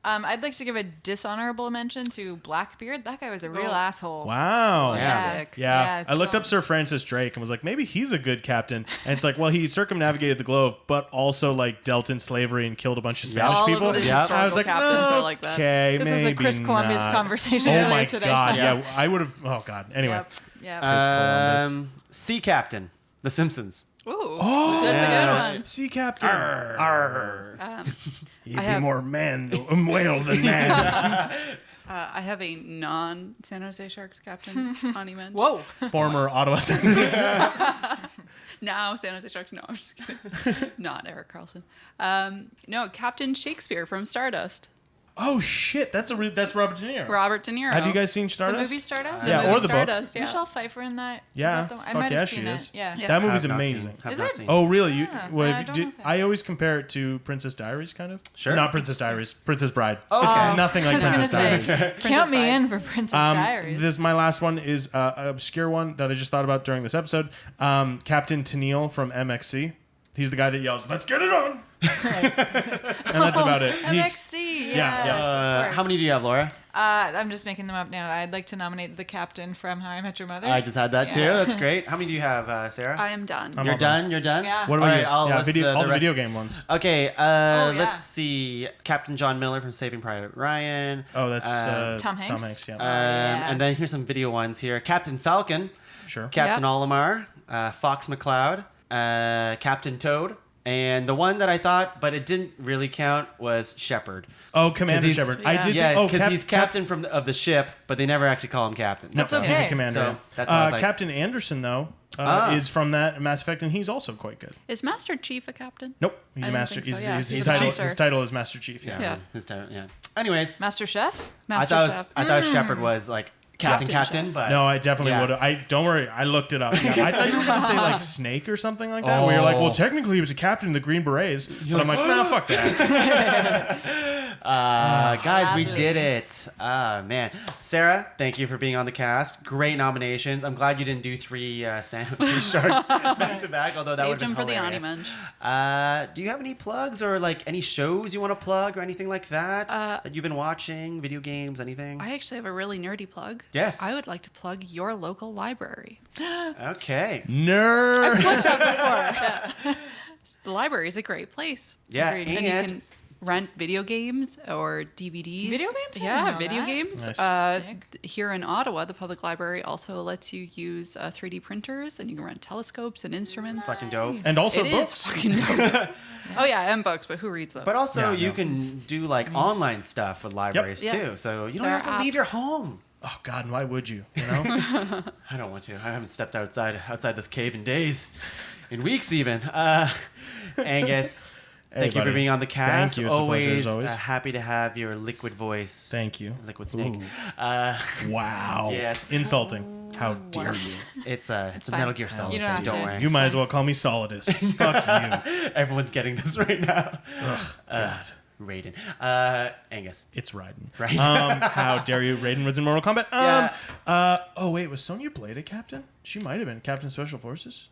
I'd like to give a dishonorable mention to Blackbeard. That guy was a real asshole. Wow. Yeah. Dick. Yeah, I looked Tom. up Sir Francis Drake and was like, maybe he's a good captain. And it's like, well, he circumnavigated the globe, but also like dealt in slavery and killed a bunch of Spanish All people. of the Yeah. I was like, historical captains are like that. okay, This was a maybe Chris Columbus not. conversation Oh earlier my today. god, Yeah. yeah, I would have. Oh god. Anyway, Yep. Yep. Chris Columbus. Sea Captain, The Simpsons. Ooh, that's a good one. Sea captain. Arrr. He'd I be have- more whale than man. I have a non-San Jose Sharks captain, Honeyman. Whoa. Former Ottawa Senator. Now San Jose Sharks. No, I'm just kidding. Not Eric Carlson. No, Captain Shakespeare from Stardust. Oh shit, that's Robert De Niro. Robert De Niro. Have you guys seen The Stardust? movie Stardust? Yeah, movie or the book. Stardust, yeah. Michelle Pfeiffer in that? Is Yeah, that the one? I fuck might yeah, have she seen is. it. Yeah. Yeah. That movie's Have not seen- amazing. have Is not it? seen. Oh really? Yeah, Well, I have you- don't know if I always compare it to Princess Diaries, kind of. Sure. Not Princess Diaries, Princess Bride. Okay. It's nothing I like was going to Princess say, Diaries. count me Bride. in for Princess Diaries. This my last one is an obscure one that I just thought about during this episode. Captain Tennille from MXC. He's the guy that yells, "Let's get it on!" and that's about it. MXC, yes, yeah. of course. How many do you have, Laura? I'm just making them up now. I'd like to nominate the captain from How I Met Your Mother. I just had that too. Yeah. That's great. How many do you have, Sarah? I am done. I'm You're all done? You're done? Yeah. What about All you? right, I'll yeah, list all the rest. video game ones. Okay, yeah. let's see. Captain John Miller from Saving Private Ryan. Oh, that's Tom Hanks? yeah. yeah. And then here's some video ones here. Captain Falcon, Sure. Captain Yep. Olimar, Fox McCloud, Captain Toad, and the one that I thought, but it didn't really count, was Shepard. Oh, Commander he's- Shepard. Yeah. I did. Yeah, oh, because he's captain of the ship, but they never actually call him captain. No, That's he's a okay. commander. So, that's why I was like- Captain Anderson though is from that Mass Effect, and he's also quite good. Is Master Chief a captain? Nope, he's I a didn't master. think so, He's, yeah. his, He's his a title, master. his title is Master Chief. Yeah. Yeah. His title, yeah. Anyways, Master Chef? Master Chef. I thought Shepard was like captain, Captain Chef. but No, I definitely Yeah. would have. I don't worry. I looked it up. Yeah, I thought you were going to say like Snake or something like that. Where you're like, well, technically he was a captain of the Green Berets, but I'm like, no, fuck that. guys, we did it. Man. Sarah, thank you for being on the cast. Great nominations. I'm glad you didn't do 3 San Jose Sharks back to back, although that would Saved have him been for the hilarious. Onimunch. Do you have any plugs or like any shows you want to plug or anything like that that you've been watching? Video games, anything? I actually have a really nerdy plug. Yes. I would like to plug your local library. Okay. Nerd. The library is a great place. Yeah, Agreed. And you and can rent video games or DVDs. Video games? I didn't Yeah, know video that. games. Nice. Sick. Here in Ottawa, the public library also lets you use 3D printers, and you can rent telescopes and instruments. fucking dope. And also It is books. fucking dope. Oh yeah, and books, but who reads those? But also, Yeah, you no. can do like online stuff with libraries too. Yes. So you don't There have are to leave apps. your home. Oh God, and why would you? You know. I don't want to. I haven't stepped outside this cave in days, in weeks even. Angus, thank you for buddy. being on the cast. Thank you. It's a pleasure, as always. Happy to have your liquid voice. Thank you. Liquid snake. Wow. Yes. Insulting. How dare you? It's a fine. Metal Gear Solid. You don't have Don't to. worry. You might as well call me Solidus. Fuck you. Everyone's getting this right now. God. Raiden. Angus. It's Raiden. Right. How dare you? Raiden was in Mortal Kombat. Oh wait, was Sonya Blade a captain? She might have been Captain Special Forces.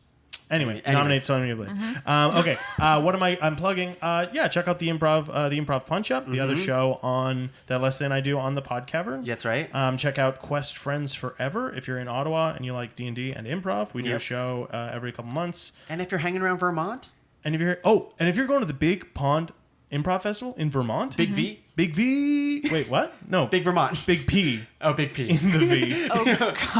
Anyway, Anyways. nominate Sonya Blade. Okay, what am I'm plugging? Yeah, check out the Improv Punch Up, the other show on that Leslie and I do on the Pod Cavern. That's right. Check out Quest Friends Forever if you're in Ottawa and you like D&D and improv. We do a Yep. show every couple months. And if you're hanging around Vermont, And if you're going to the Big Pond Improv Festival in Vermont, Big V? Big V. Wait, what? No, Big Vermont. Big P Oh, Big P. in the V.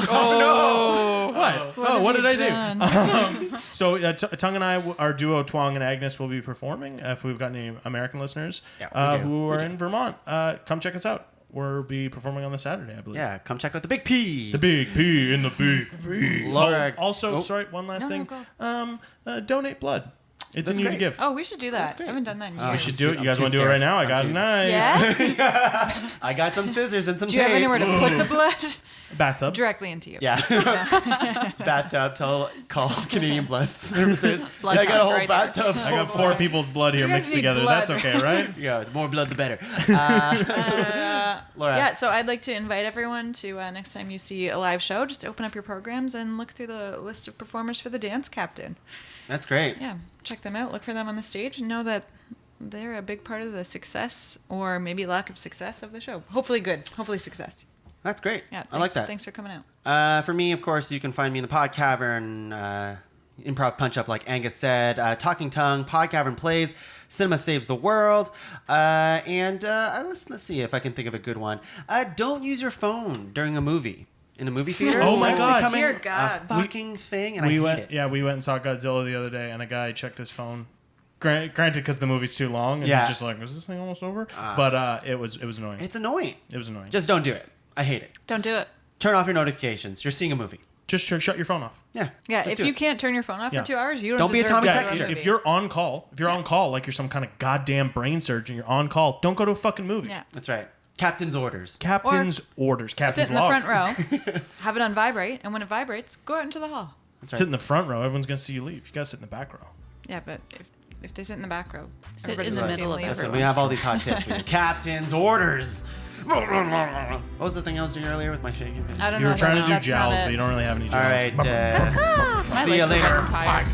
Oh, What? What did I do? Done? So Tung and I, our duo Tuong and Agnes, will be performing. If we've got any American listeners Yeah, we do. who are in Vermont, come check us out. We'll be performing on the Saturday, I believe. Yeah, come check out the Big P. The Big P in the Big V. Laura- Also, Oh. sorry, one last No, thing. go. Donate blood. It's That's a new great. gift. Oh, we should do that. great. I haven't done that in We years. We should do it. You I'm guys too want to do it scared. right now? I I'm got too- a knife. Yeah? I got some scissors and some Do you tape. have anywhere to put the blood? Bathtub. Directly into you. Yeah. Bathtub. Call Canadian Blood Services. Blood I got a whole right here. bathtub. I got 4 people's blood here You guys mixed need together. blood. That's okay, right? Yeah, the more blood, the better. Laura. Yeah, so I'd like to invite everyone to next time you see a live show, just open up your programs and look through the list of performers for the Dance Captain. That's great. Yeah, check them out, look for them on the stage, and know that they're a big part of the success or maybe lack of success of the show. Hopefully good. Hopefully success. That's great. Yeah, I like that. Thanks for coming out. For me, of course, you can find me in the Pod Cavern, Improv Punch Up, like Angus said, Talking Tongue, Pod Cavern Plays, Cinema Saves the World, and let's see if I can think of a good one. Don't use your phone during a movie. In a movie theater. Oh my That's God. becoming Dear a God. fucking thing, and I We hate went, it. yeah, we went and saw Godzilla the other day, and a guy checked his phone. Granted, because the movie's too long, and Yeah. he's just like, "Is this thing almost over?" But it was annoying. It's annoying. It was annoying. Just don't do it. I hate it. don't do it. Turn off your notifications. You're seeing a movie. Just shut your phone off. Yeah. Yeah, just if do you it. can't turn your phone off Yeah. for 2 hours, you Don't be a deserve Tommy to go Texter. to a If movie. you're on call, on call, like you're some kind of goddamn brain surgeon, you're on call. Don't go to a fucking movie. Yeah. That's right. Captain's orders. Captain's orders. Captain's Sit in the log. front row, have it on vibrate, and when it vibrates, go out into the hall. That's Sit right. in the front row. Everyone's gonna see you leave. You gotta sit in the back row. Yeah, but if they sit in the back row, Sit everybody's in the gonna see middle them of leave. Listen, we have all these hot tips for you. Captain's orders. What was the thing I was doing earlier with my shaking face? I don't You know. were trying to do That's not jowls, it. but you don't really have any jowls. All right. My See you legs are later. tired.